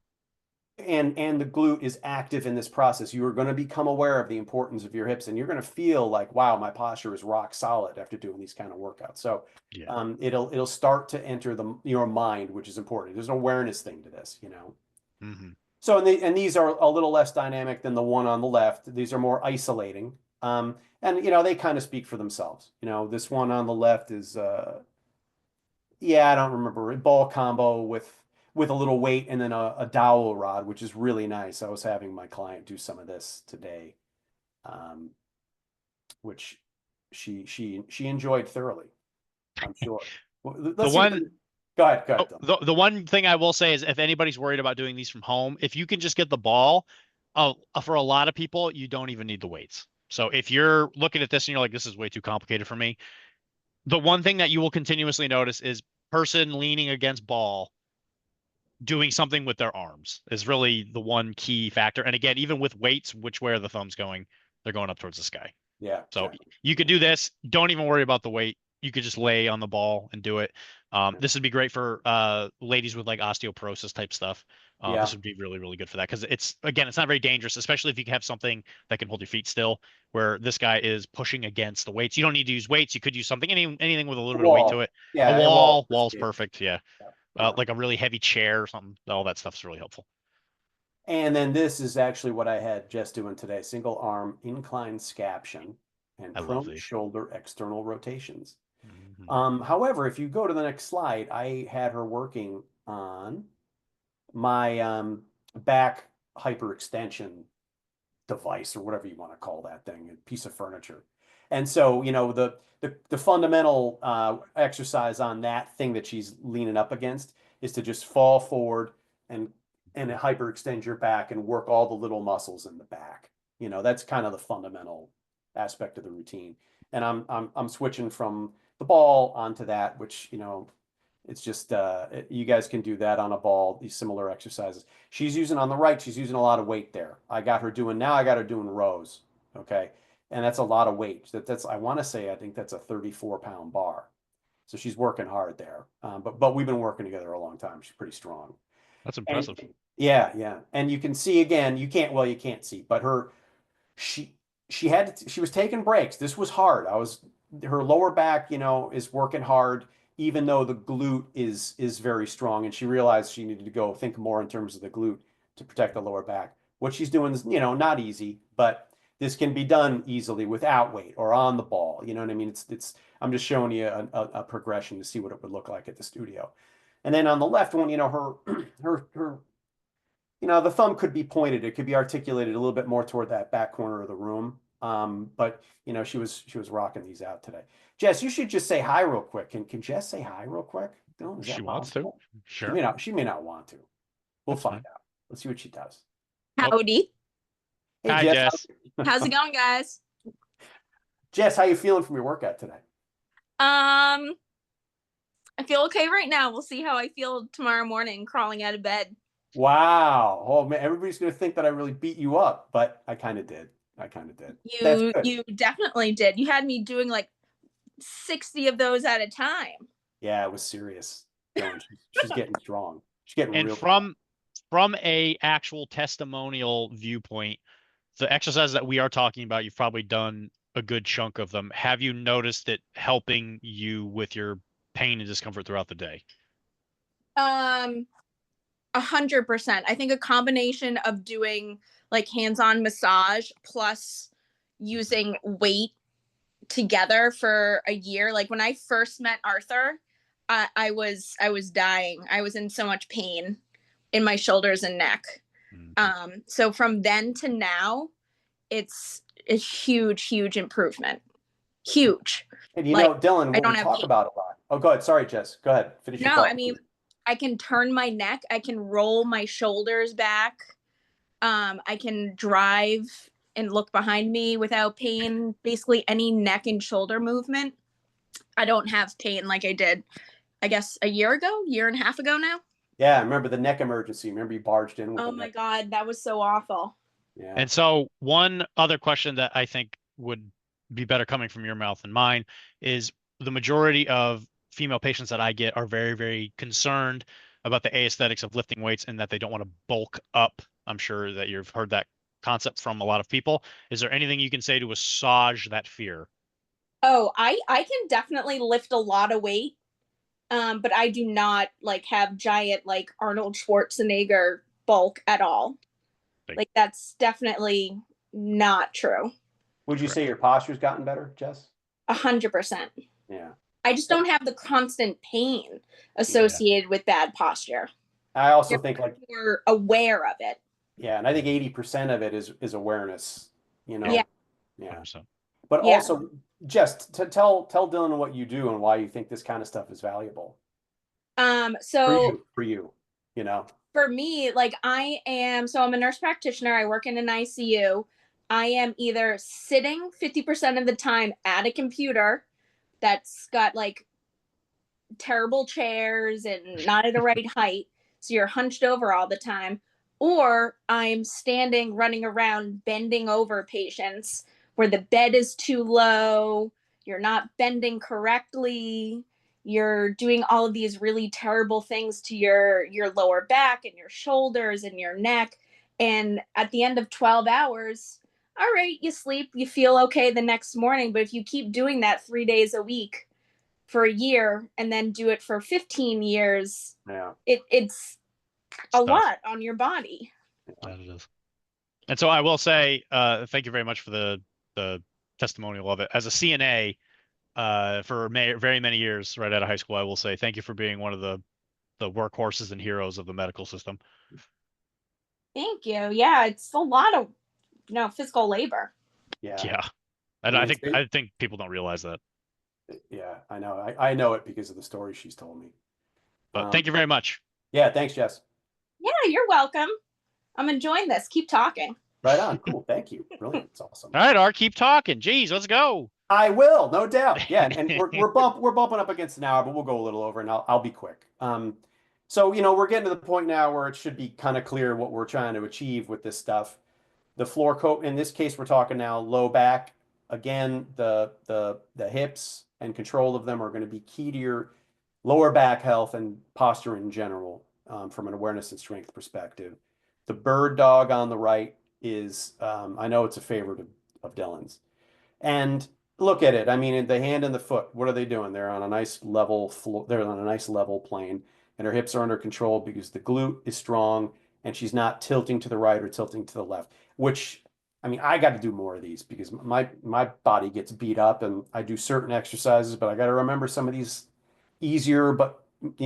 and the glute is active in this process. You are going to become aware of the importance of your hips, and you're going to feel like, wow, my posture is rock solid after doing these kind of workouts. So Yeah. it'll start to enter your mind, which is important. There's an awareness thing to this, you know. Hmm. So and these are a little less dynamic than the one on the left. These are more isolating. And they kind of speak for themselves. This one on the left is yeah, I don't remember, a ball combo with a little weight and then a dowel rod, which is really nice. I was having my client do some of this today, um, which she enjoyed thoroughly, I'm sure. Well, The let's see what one go oh, ahead, Tom. the one thing I will say is if anybody's worried about doing these from home, if you can just get the ball, for a lot of people, you don't even need the weights. So if you're looking at this and you're like, this is way too complicated for me, the one thing that you will continuously notice is person leaning against ball doing something with their arms is really the one key factor. And again, even with weights, which way are the thumbs going? They're going up towards the sky. Yeah, So exactly. you could do this. Don't even worry about the weight. You could just lay on the ball and do it. This would be great for ladies with like osteoporosis type stuff. This Yeah. would be really, really good for that because it's not very dangerous, especially if you have something that can hold your feet still. Where this guy is pushing against the weights. You don't need to use weights. You could use anything with a little A bit of weight to wall. it. A Yeah, a wall. wall's perfect. Yeah, Yeah. Yeah. like a really heavy chair or something. All that stuff's really helpful. And then this is actually what I had Jess doing today: single arm incline scaption and I love prone these. shoulder external rotations. Hmm. However, if you go to the next slide, I had her working on my back hyperextension device, or whatever you want to call that thing, a piece of furniture. And so, the fundamental exercise on that thing that she's leaning up against is to just fall forward and hyperextend your back and work all the little muscles in the back. That's kind of the fundamental aspect of the routine. And I'm switching from the ball onto that, which it's just you guys can do that on a ball, these similar exercises. She's using on the right, she's using a lot of weight there. I got her doing rows. Okay. And that's a lot of weight. That's I want to say I think that's a 34-pound bar. So she's working hard there. But we've been working together a long time. She's pretty strong. That's And impressive. yeah, yeah. And you can see again, you can't see, but she she was taking breaks. This was hard. Her lower back, is working hard, even though the glute is very strong. And she realized she needed to go think more in terms of the glute to protect the lower back. What she's doing is, not easy, but this can be done easily without weight or on the ball. You know what I mean? It's I'm just showing you a progression to see what it would look like at the studio. And then on the left one, her her the thumb could be pointed. It could be articulated a little bit more toward that back corner of the room. But she was rocking these out today. Jess, you should just say hi real quick. Can Jess say hi real quick? Dylan, is She that wants to. possible? She Sure. may not. She may not want to. We'll That's find fine. out. Let's see what she does. Oh, Howdy. Hey, hi, Jess. Jess. How's it going, guys? Jess, how you feeling from your workout today? I feel okay right now. We'll see how I feel tomorrow morning crawling out of bed. Wow. Oh man, everybody's gonna think that I really beat you up, but I kind of did. I kind of did. That's You good. you definitely did. You had me doing like 60 of those at a time. Yeah, it was serious. Dylan, she's getting strong. She's getting And real strong. from a actual testimonial viewpoint, the exercises that we are talking about, you've probably done a good chunk of them. Have you noticed it helping you with your pain and discomfort throughout the day? 100%. I think a combination of doing like hands-on massage plus using weight together for a year. Like when I first met Arthur, I was dying. I was in so much pain in my shoulders and neck. So from then to now, it's a huge improvement. Huge. And Like Dylan, I what we don't have talk pain. about a lot. Oh, go ahead. Sorry, Jess. Go ahead. Finish your No, thought. I mean, I can turn my neck. I can roll my shoulders back. I can drive and look behind me without pain. Basically, any neck and shoulder movement. I don't have pain like I did, I guess, a year and a half ago now. Yeah, I remember the neck emergency. Remember you barged in with Oh the my neck. God, that was so awful. Yeah. And so one other question that I think would be better coming from your mouth than mine is the majority of female patients that I get are very, very concerned about the aesthetics of lifting weights and that they don't want to bulk up. I'm sure that you've heard that concept from a lot of people. Is there anything you can say to assuage that fear? Oh, I can definitely lift a lot of weight. But I do not like have giant like Arnold Schwarzenegger bulk at all. Like that's definitely not true. Would you Correct. say your posture's gotten better, Jess? 100%. Yeah. I just don't have the constant pain associated with bad posture. I also You're think more aware of it. yeah, and I think 80% of it is awareness, Yeah. Yeah. 100%. But Yeah. also, Jess, to tell Dylan what you do and why you think this kind of stuff is valuable So for you, for me, like I'm a nurse practitioner. I work in an ICU. I am either sitting 50% of the time at a computer that's got like terrible chairs and not at the right height. So you're hunched over all the time. Or I'm standing, running around, bending over patients where the bed is too low. You're not bending correctly. You're doing all of these really terrible things to your lower back and your shoulders and your neck. And at the end of 12 hours, all right, you sleep, you feel okay the next morning. But if you keep doing that 3 days a week, for a year and then do it for 15 years, yeah. It's a Stuff. lot on your body. That it is. And so I will say, thank you very much for the testimonial of it. As a CNA, for very many years, right out of high school, I will say thank you for being one of the workhorses and heroes of the medical system. Thank you. Yeah, it's a lot of physical labor. Yeah. Yeah, and I mean, I think people don't realize that. Yeah, I know. I know it because of the story she's told me. But thank you very much. Yeah, thanks, Jess. Yeah, you're welcome. I'm enjoying this. Keep talking. Right on. Cool. Thank you. Brilliant. It's awesome. All right, Art, keep talking. Jeez, let's go. I will, no doubt. Yeah, and we're bumping up against an hour, but we'll go a little over, and I'll be quick. So we're getting to the point now where it should be kind of clear what we're trying to achieve with this stuff. The floor coat, in this case, we're talking now low back. Again, the hips and control of them are going to be key to your lower back health and posture in general, from an awareness and strength perspective. The bird dog on the right is, I know it's a favorite of Dylan's. And look at it. I mean, the hand and the foot, what are they doing? They're on a nice level floor. They're on a nice level plane, and her hips are under control because the glute is strong and she's not tilting to the right or tilting to the left, which, I mean, I got to do more of these because my body gets beat up and I do certain exercises, but I got to remember some of these easier, but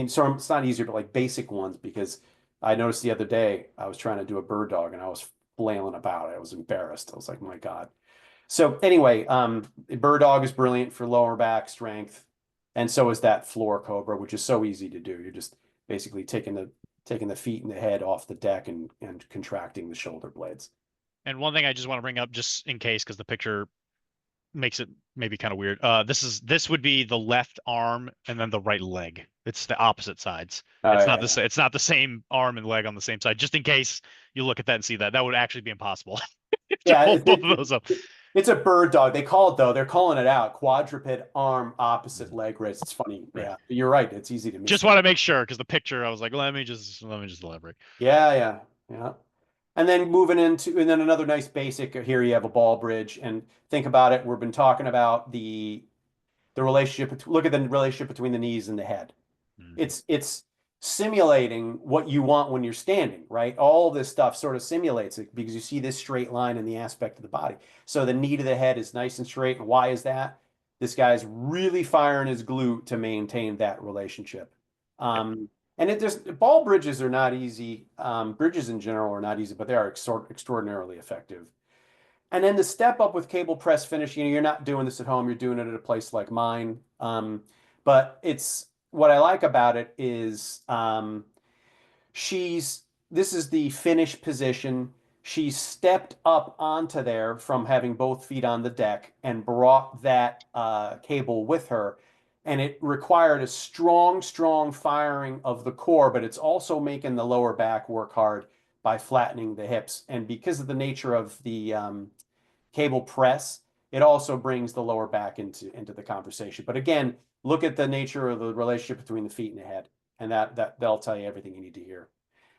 so it's not easier, but like basic ones because I noticed the other day I was trying to do a bird dog and I was flailing about. I was embarrassed. I was like, my God. So anyway, bird dog is brilliant for lower back strength, and so is that floor cobra, which is so easy to do. You're just basically taking the feet and the head off the deck and contracting the shoulder blades. And one thing I just want to bring up, just in case, because the picture makes it maybe kind of weird. This would be the left arm and then the right leg. It's the opposite sides. Oh, It's yeah, not the it's not the same arm and leg on the same side. Just in case you look at that and see that, that would actually be impossible to yeah. pull both of those up. It's a bird dog. They call it though. They're calling it out. Quadruped arm opposite leg raise. It's funny. Right. Yeah, you're right. It's easy to miss. Just want to make sure because the picture, I was like, let me just elaborate. Yeah, yeah, yeah. And then moving into, and then another nice basic here, you have a ball bridge. And think about it. We've been talking about the relationship. Look at the relationship between the knees and the head. Mm-hmm. It's simulating what you want when you're standing, right? All this stuff sort of simulates it because you see this straight line in the aspect of the body. So the knee to the head is nice and straight. And why is that? This guy's really firing his glute to maintain that relationship. And it just ball bridges are not easy. Bridges in general are not easy, but they are extraordinarily effective. And then the step up with cable press finish, you're not doing this at home, you're doing it at a place like mine. But it's what I like about it is she's this is the finish position. She stepped up onto there from having both feet on the deck and brought that cable with her. And it required a strong, strong firing of the core, but it's also making the lower back work hard by flattening the hips. And because of the nature of the cable press, it also brings the lower back into the conversation. But again, look at the nature of the relationship between the feet and the head, and that'll tell you everything you need to hear.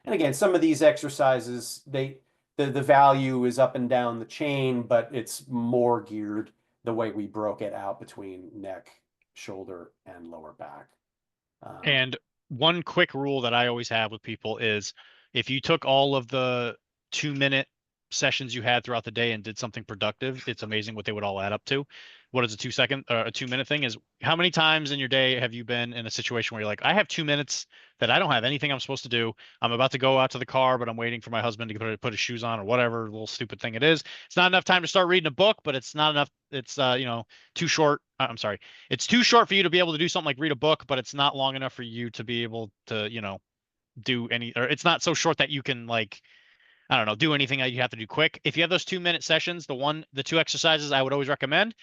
And again, some of these exercises, the value is up and down the chain, but it's more geared the way we broke it out between neck, shoulder, and lower back. And one quick rule that I always have with people is if you took all of the 2-minute sessions you had throughout the day and did something productive, it's amazing what they would all add up to. What is a 2-second or a 2-minute thing is how many times in your day have you been in a situation where you're like, I have 2 minutes that I don't have anything I'm supposed to do. I'm about to go out to the car, but I'm waiting for my husband to put his shoes on or whatever little stupid thing it is. It's not enough time to start reading a book, but it's not enough. It's too short. I'm sorry. It's too short for you to be able to do something like read a book, but it's not long enough for you to be able to, do any, or it's not so short that you can like, I don't know, do anything that you have to do quick. If you have those 2-minute sessions, the two exercises I would always recommend,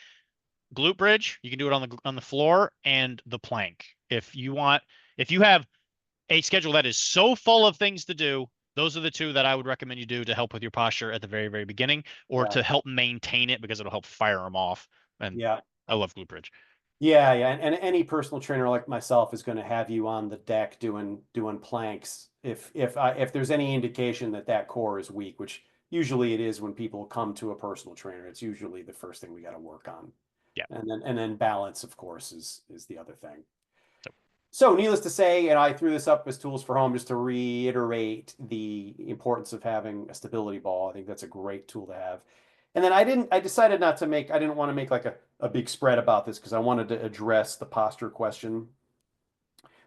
glute bridge, you can do it on the floor, and the plank. If you have a schedule that is so full of things to do, those are the two that I would recommend you do to help with your posture at the very, very beginning, or to help maintain it because it'll help fire them off. And yeah, I love glute bridge. Yeah, yeah, and any personal trainer like myself is going to have you on the deck doing planks if there's any indication that that core is weak, which usually it is when people come to a personal trainer. It's usually the first thing we got to work on. Yeah. And then balance, of course, is the other thing. So needless to say, and I threw this up as tools for home just to reiterate the importance of having a stability ball. I think that's a great tool to have. And then I decided I didn't want to make like a big spread about this because I wanted to address the posture question.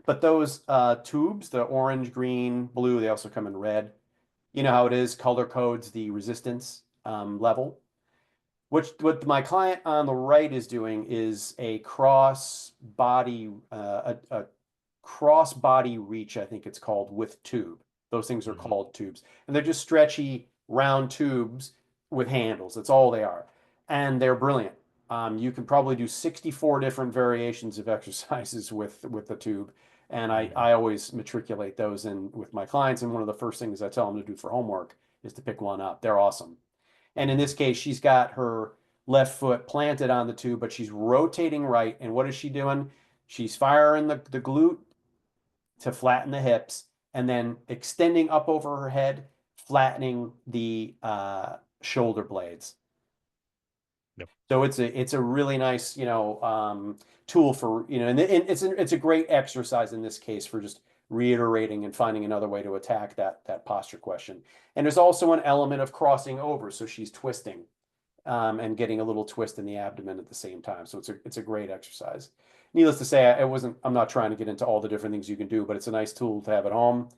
But those tubes, the orange, green, blue, they also come in red. You know how it is, color codes the resistance level. What my client on the right is doing is a cross body reach, I think it's called, with tube. Those things are called tubes, and they're just stretchy round tubes with handles. That's all they are, and they're brilliant. You can probably do 64 different variations of exercises with the tube, and I always matriculate those in with my clients. And one of the first things I tell them to do for homework is to pick one up. They're awesome. And in this case, she's got her left foot planted on the tube, but she's rotating right. And what is she doing? She's firing the glute to flatten the hips and then extending up over her head, flattening the shoulder blades. Yep. So it's a really nice, tool for, and it's a great exercise in this case for just reiterating and finding another way to attack that posture question. And there's also an element of crossing over. So she's twisting and getting a little twist in the abdomen at the same time. So it's a great exercise. Needless to say, I'm not trying to get into all the different things you can do, but it's a nice tool to have at home.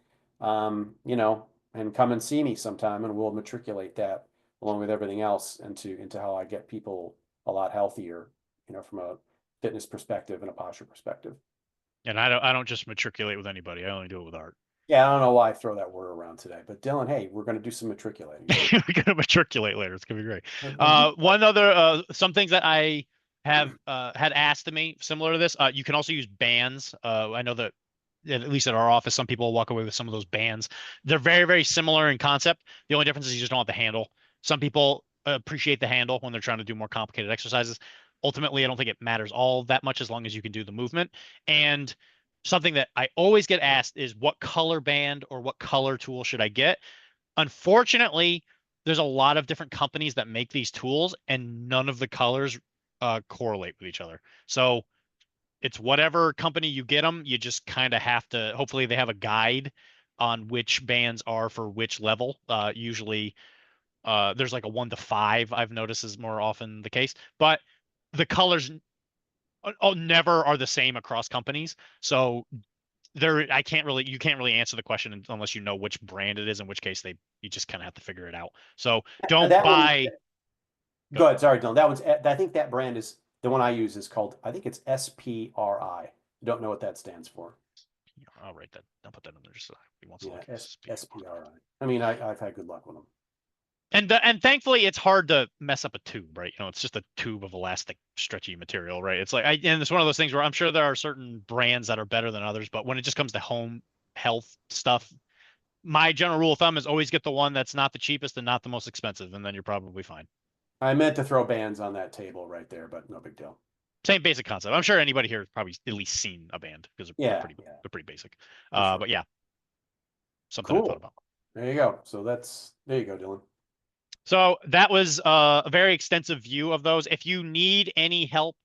you know, and come and see me sometime, and we'll matriculate that along with everything else into how I get people a lot healthier, you know, from a fitness perspective and a posture perspective. And I don't just matriculate with anybody. I only do it with art. Yeah, I don't know why I throw that word around today, but Dylan, hey, we're going to do some matriculating. We're gonna matriculate later. It's gonna be great. And One other some things that I have had asked of me similar to this. You can also use bands. I know that at least at our office, some people walk away with some of those bands. They're very, very similar in concept. The only difference is you just don't have the handle. Some people appreciate the handle when they're trying to do more complicated exercises. Ultimately, I don't think it matters all that much as long as you can do the movement. And something that I always get asked is what color band or what color tool should I get? Unfortunately, there's a lot of different companies that make these tools, and none of the colors correlate with each other. So it's whatever company you get them, you just kind of have to, hopefully they have a guide on which bands are for which level. Usually there's like a 1 to 5, I've noticed is more often the case, but the colors never are the same across companies. So you can't really answer the question unless you know which brand it is, in which case you just kind of have to figure it out. So don't that one, buy. go ahead. Sorry, Dylan. That one's, I think that brand is the one I use is called, I think it's SPRI. Don't know what that stands for. I'll write that. I'll put that in there just so we won't Yeah, look. SPRI. I mean, I've had good luck with them. And thankfully it's hard to mess up a tube, right? You know, it's just a tube of elastic, stretchy material, right? It's like and it's one of those things where I'm sure there are certain brands that are better than others, but when it just comes to home health stuff, my general rule of thumb is always get the one that's not the cheapest and not the most expensive, and then you're probably fine. I meant to throw bands on that table right there, but no big deal. Same basic concept. I'm sure anybody here has probably at least seen a band because Yeah, they're pretty basic. sure. But yeah, something I thought Cool. about. There you go. So there you go, Dylan. So that was a very extensive view of those. If you need any help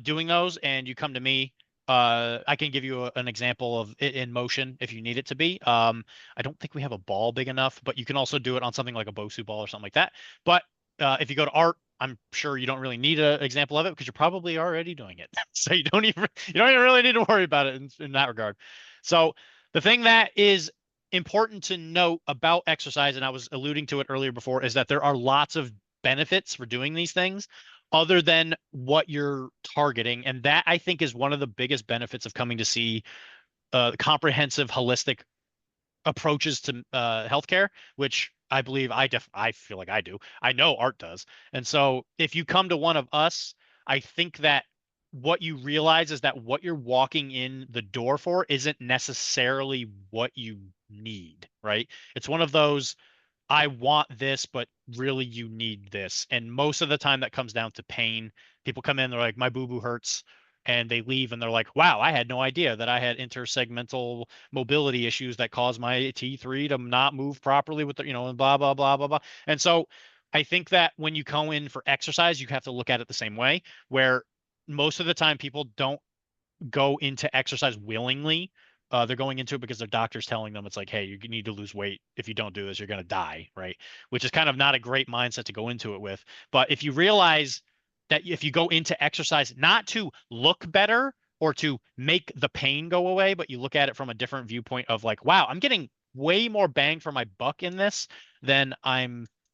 doing those and you come to me, I can give you an example of it in motion if you need it to be. I don't think we have a ball big enough, but you can also do it on something like a Bosu ball or something like that. But if you go to art, I'm sure you don't really need an example of it because you're probably already doing it. So you don't even really need to worry about it in that regard. So the thing that is important to note about exercise, and I was alluding to it earlier before, is that there are lots of benefits for doing these things other than what you're targeting. And that I think is one of the biggest benefits of coming to see comprehensive, holistic approaches to healthcare, which I believe I feel like I do. I know Art does. And so if you come to one of us, I think that what you realize is that what you're walking in the door for isn't necessarily what you need, right? It's one of those I want this, but really you need this. And most of the time that comes down to pain. People come in, they're like, my boo-boo hurts. And they leave and they're like, wow, I had no idea that I had intersegmental mobility issues that cause my T3 to not move properly with the, and blah, blah, blah, blah, blah. And so I think that when you go in for exercise, you have to look at it the same way, where most of the time people don't go into exercise willingly. They're going into it because their doctor's telling them it's like, hey, you need to lose weight. If you don't do this, you're going to die, right? Which is kind of not a great mindset to go into it with. But if you realize that if you go into exercise not to look better or to make the pain go away, but you look at it from a different viewpoint of like, wow, I'm getting way more bang for my buck in this than I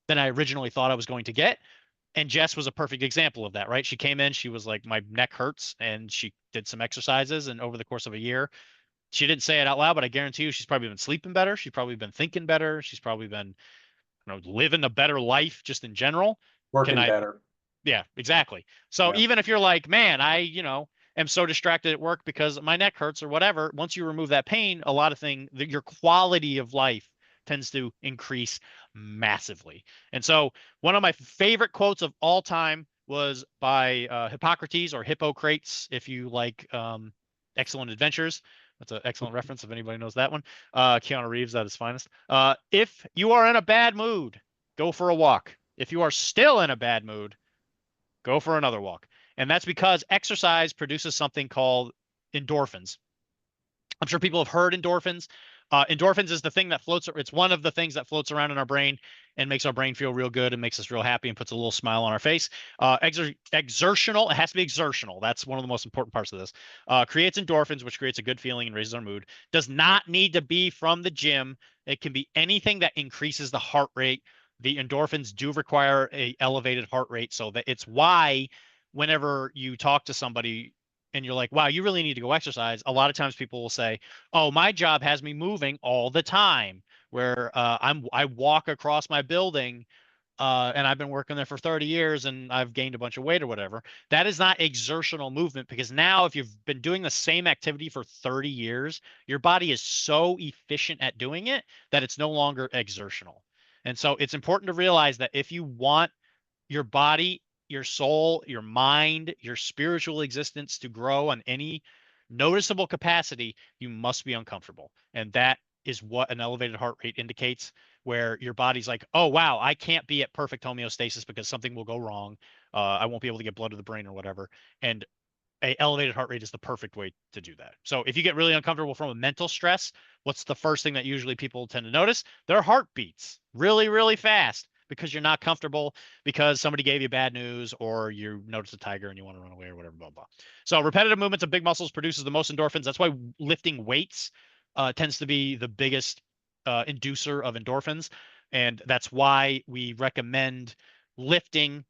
originally thought I was going to get. And Jess was a perfect example of that, right? She came in, she was like, my neck hurts, and she did some exercises. And over the course of a year, she didn't say it out loud, but I guarantee you she's probably been sleeping better. She's probably been thinking better. She's probably been, living a better life just in general. Can Working I better. Yeah, exactly. So Yeah. even if you're like, man, I, am so distracted at work because my neck hurts or whatever, once you remove that pain, a lot of things, your quality of life tends to increase massively. And so one of my favorite quotes of all time was by Hippocrates or Hippocrates, if you like Excellent Adventures. That's an excellent reference if anybody knows that one. Keanu Reeves at his finest. If you are in a bad mood, go for a walk. If you are still in a bad mood, go for another walk. And that's because exercise produces something called endorphins. I'm sure people have heard endorphins. Endorphins is the thing that floats. It's one of the things that floats around in our brain and makes our brain feel real good and makes us real happy and puts a little smile on our face. Exertional, it has to be exertional. That's one of the most important parts of this. Creates endorphins, which creates a good feeling and raises our mood. Does not need to be from the gym. It can be anything that increases the heart rate. The endorphins do require a elevated heart rate, so that it's why whenever you talk to somebody and you're like, wow, you really need to go exercise, a lot of times people will say, oh, my job has me moving all the time, where I walk across my building, and I've been working there for 30 years and I've gained a bunch of weight or whatever. That is not exertional movement, because now if you've been doing the same activity for 30 years, your body is so efficient at doing it that it's no longer exertional. And so it's important to realize that if you want your body, your soul, your mind, your spiritual existence to grow on any noticeable capacity, you must be uncomfortable. And that is what an elevated heart rate indicates, where your body's like, oh, wow, I can't be at perfect homeostasis because something will go wrong. I won't be able to get blood to the brain or whatever. And a elevated heart rate is the perfect way to do that. So if you get really uncomfortable from a mental stress, what's the first thing that usually people tend to notice? Their heart beats really, really fast because you're not comfortable, because somebody gave you bad news, or you notice a tiger and you want to run away or whatever, blah, blah. So repetitive movements of big muscles produces the most endorphins. That's why lifting weights tends to be the biggest inducer of endorphins. And that's why we recommend lifting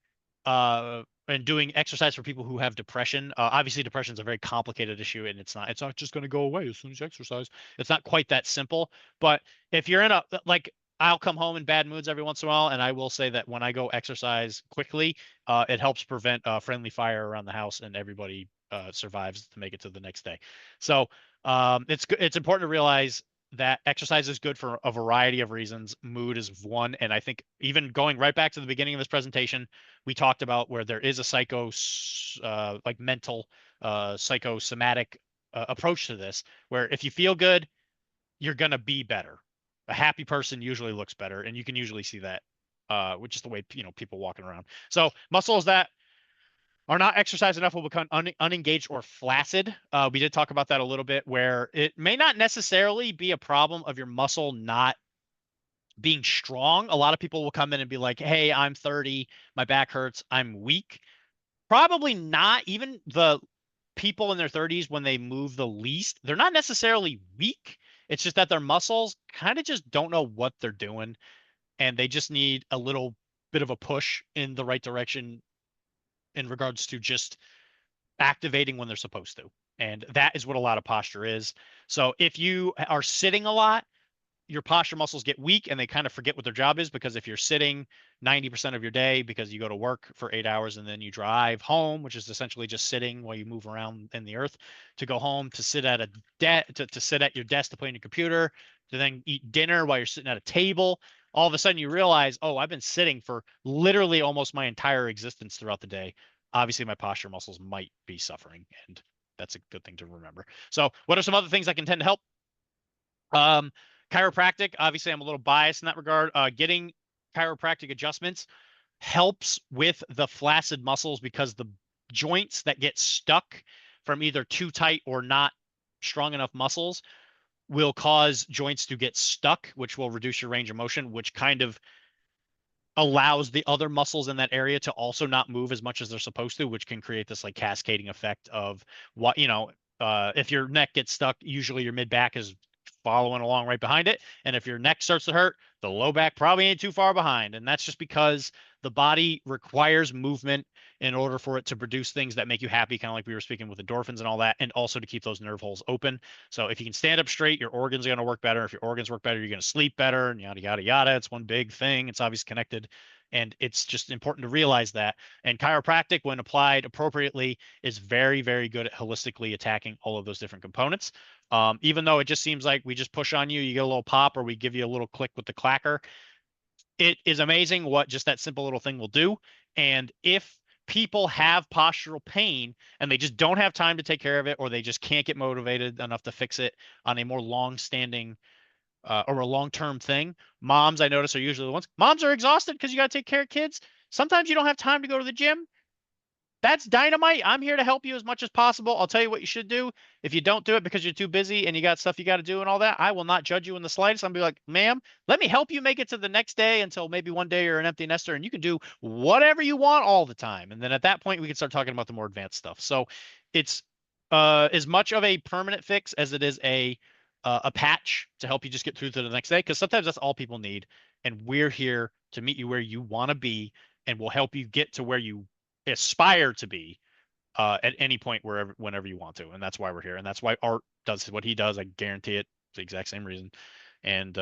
and doing exercise for people who have depression. Obviously, depression is a very complicated issue, and it's not just going to go away as soon as you exercise. It's not quite that simple. But if you're in a, like, I'll come home in bad moods every once in a while, and I will say that when I go exercise quickly, it helps prevent friendly fire around the house, and everybody survives to make it to the next day. So it's important to realize that exercise is good for a variety of reasons. Mood is one, and I think even going right back to the beginning of this presentation, we talked about where there is a like mental, psychosomatic approach to this, where if you feel good, you're gonna be better. A happy person usually looks better, and you can usually see that, which is the way people walking around. So muscles that are not exercised enough will become unengaged or flaccid. We did talk about that a little bit, where it may not necessarily be a problem of your muscle not being strong. A lot of people will come in and be like, hey, I'm 30, my back hurts, I'm weak. Probably not. Even the people in their 30s, when they move the least, they're not necessarily weak. It's just that their muscles kind of just don't know what they're doing, and they just need a little bit of a push in the right direction in regards to just activating when they're supposed to. And that is what a lot of posture is. So if you are sitting a lot, your posture muscles get weak and they kind of forget what their job is, because if you're sitting 90% of your day because you go to work for 8 hours and then you drive home, which is essentially just sitting while you move around in the earth, to go home to sit at to sit at your desk to play on your computer, to then eat dinner while you're sitting at a table, all of a sudden you realize, oh, I've been sitting for literally almost my entire existence throughout the day. Obviously my posture muscles might be suffering, and that's a good thing to remember. So what are some other things that can tend to help? Chiropractic, obviously I'm a little biased in that regard. Getting chiropractic adjustments helps with the flaccid muscles, because the joints that get stuck from either too tight or not strong enough muscles will cause joints to get stuck, which will reduce your range of motion, which kind of allows the other muscles in that area to also not move as much as they're supposed to, which can create this like cascading effect of what, if your neck gets stuck, usually your mid back is following along right behind it. And if your neck starts to hurt, the low back probably ain't too far behind. And that's just because the body requires movement in order for it to produce things that make you happy, kind of like we were speaking with endorphins and all that, and also to keep those nerve holes open. So if you can stand up straight, your organs are going to work better. If your organs work better, you're going to sleep better, and yada, yada, yada. It's one big thing. It's obviously connected. And it's just important to realize that. And chiropractic, when applied appropriately, is very, very good at holistically attacking all of those different components. Even though it just seems like we just push on you, you get a little pop, or we give you a little click with the clacker, it is amazing what just that simple little thing will do. And if people have postural pain and they just don't have time to take care of it, or they just can't get motivated enough to fix it on a more long-standing or a long-term thing, moms, I notice, are usually the ones. Moms are exhausted because you got to take care of kids. Sometimes you don't have time to go to the gym. that's dynamite. I'm here to help you as much as possible. I'll tell you what you should do. If you don't do it because you're too busy and you got stuff you got to do and all that, I will not judge you in the slightest. I'm be like, ma'am, let me help you make it to the next day until maybe one day you're an empty nester and you can do whatever you want all the time. And then at that point, we can start talking about the more advanced stuff. So it's as much of a permanent fix as it is a patch to help you just get through to the next day. Because sometimes that's all people need. And we're here to meet you where you want to be, and we'll help you get to where you aspire to be at any point whenever you want to. And that's why we're here. And that's why Art does what he does. I guarantee it. It's the exact same reason. And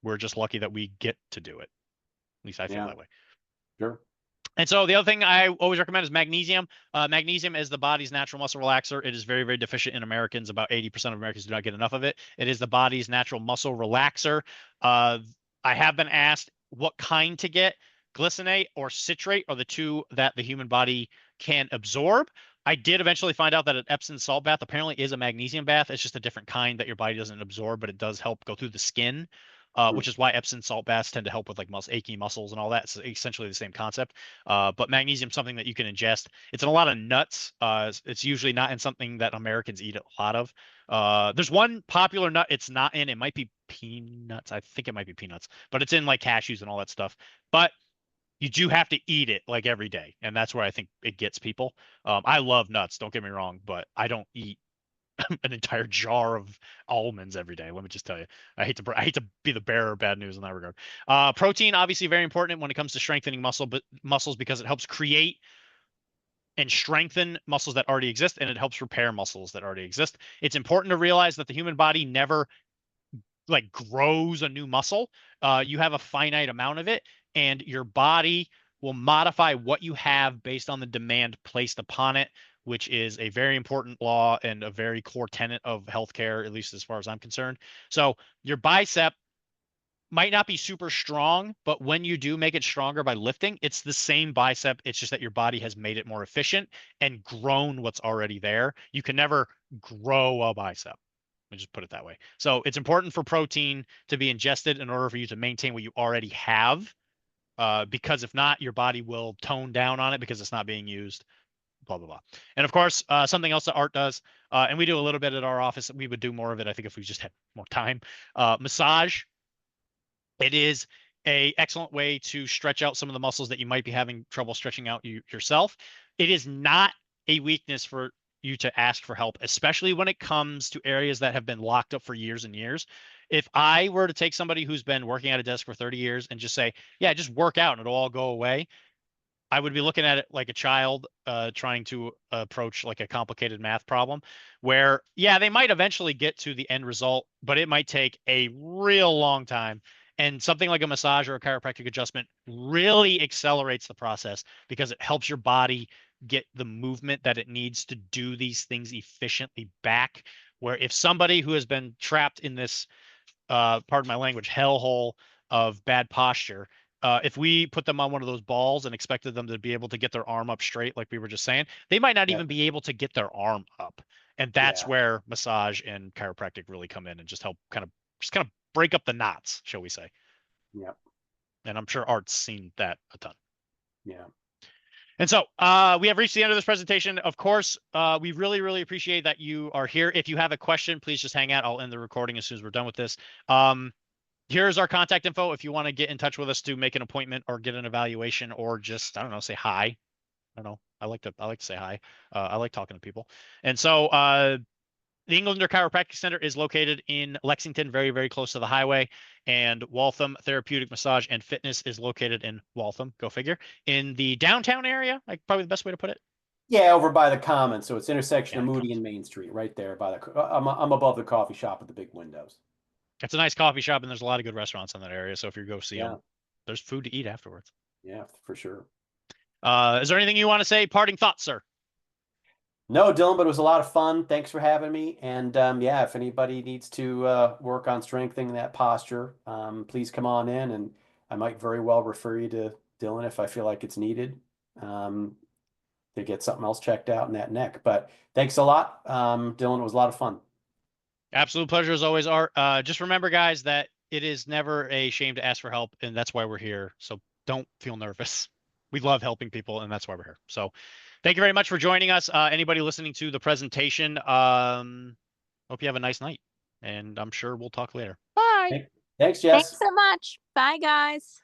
we're just lucky that we get to do it. At least I feel that way. Sure. And so the other thing I always recommend is magnesium. Magnesium is the body's natural muscle relaxer. It is very, very deficient in Americans. About 80% of Americans do not get enough of it. It is the body's natural muscle relaxer. I have been asked what kind to get. Glycinate or citrate are the two that the human body can absorb. I did eventually find out that an Epsom salt bath apparently is a magnesium bath. It's just a different kind that your body doesn't absorb, but it does help go through the skin, which is why Epsom salt baths tend to help with like achy muscles and all that. It's essentially the same concept. But magnesium is something that you can ingest. It's in a lot of nuts. It's usually not in something that Americans eat a lot of. There's one popular nut it's not in. It might be peanuts. I think it might be peanuts, but it's in like cashews and all that stuff. But you do have to eat it like every day, and that's where I think it gets people. I love nuts, don't get me wrong, but I don't eat an entire jar of almonds every day. Let me just tell you, I hate to be the bearer of bad news in that regard. Protein obviously very important when it comes to strengthening muscles because it helps create and strengthen muscles that already exist, and it helps repair muscles that already exist. It's important to realize that the human body never like grows a new muscle. You have a finite amount of it, and your body will modify what you have based on the demand placed upon it, which is a very important law and a very core tenet of healthcare, at least as far as I'm concerned. So your bicep might not be super strong, but when you do make it stronger by lifting, it's the same bicep. It's just that your body has made it more efficient and grown what's already there. You can never grow a bicep. Let me just put it that way. So it's important for protein to be ingested in order for you to maintain what you already have. Because if not, your body will tone down on it because it's not being used, blah, blah, blah. And of course, something else that Art does, and we do a little bit at our office, we would do more of it, I think, if we just had more time. Massage. It is a excellent way to stretch out some of the muscles that you might be having trouble stretching out yourself. It is not a weakness for you to ask for help, especially when it comes to areas that have been locked up for years and years. If I were to take somebody who's been working at a desk for 30 years and just say, yeah, just work out and it'll all go away, I would be looking at it like a child trying to approach like a complicated math problem where, yeah, they might eventually get to the end result, but it might take a real long time. And something like a massage or a chiropractic adjustment really accelerates the process because it helps your body get the movement that it needs to do these things efficiently back. Where if somebody who has been trapped in this, pardon my language, hellhole of bad posture, if we put them on one of those balls and expected them to be able to get their arm up straight, like we were just saying, they might not even be able to get their arm up. And that's where massage and chiropractic really come in and just help kind of break up the knots, shall we say. Yeah. And I'm sure Art's seen that a ton. Yeah. And so we have reached the end of this presentation. Of course, we really, really appreciate that you are here. If you have a question, please just hang out. I'll end the recording as soon as we're done with this. Here's our contact info if you want to get in touch with us to make an appointment or get an evaluation or just, I don't know, say hi. I don't know. I like to say hi. I like talking to people. And so the Englander Chiropractic Center is located in Lexington, very, very close to the highway. And Waltham Therapeutic Massage and Fitness is located in Waltham, go figure, in the downtown area, like probably the best way to put it. Yeah, over by the Common. So it's intersection of Yeah, Moody and Main Street, right there by the. I'm above the coffee shop with the big windows. it's a nice coffee shop, and there's a lot of good restaurants in that area. So if you go see Yeah. them, there's food to eat afterwards. Yeah, for sure. Is there anything you want to say? Parting thoughts, sir? No, Dylan, but it was a lot of fun. Thanks for having me. And yeah, if anybody needs to work on strengthening that posture, please come on in, and I might very well refer you to Dylan if I feel like it's needed to get something else checked out in that neck. But thanks a lot, Dylan. It was a lot of fun. Absolute pleasure as always, Art. Just remember, guys, that it is never a shame to ask for help, and that's why we're here. So don't feel nervous. we love helping people, and that's why we're here. So thank you very much for joining us. Anybody listening to the presentation, hope you have a nice night, and I'm sure we'll talk later. Bye. Thanks, Jess. Thanks so much. Bye, guys.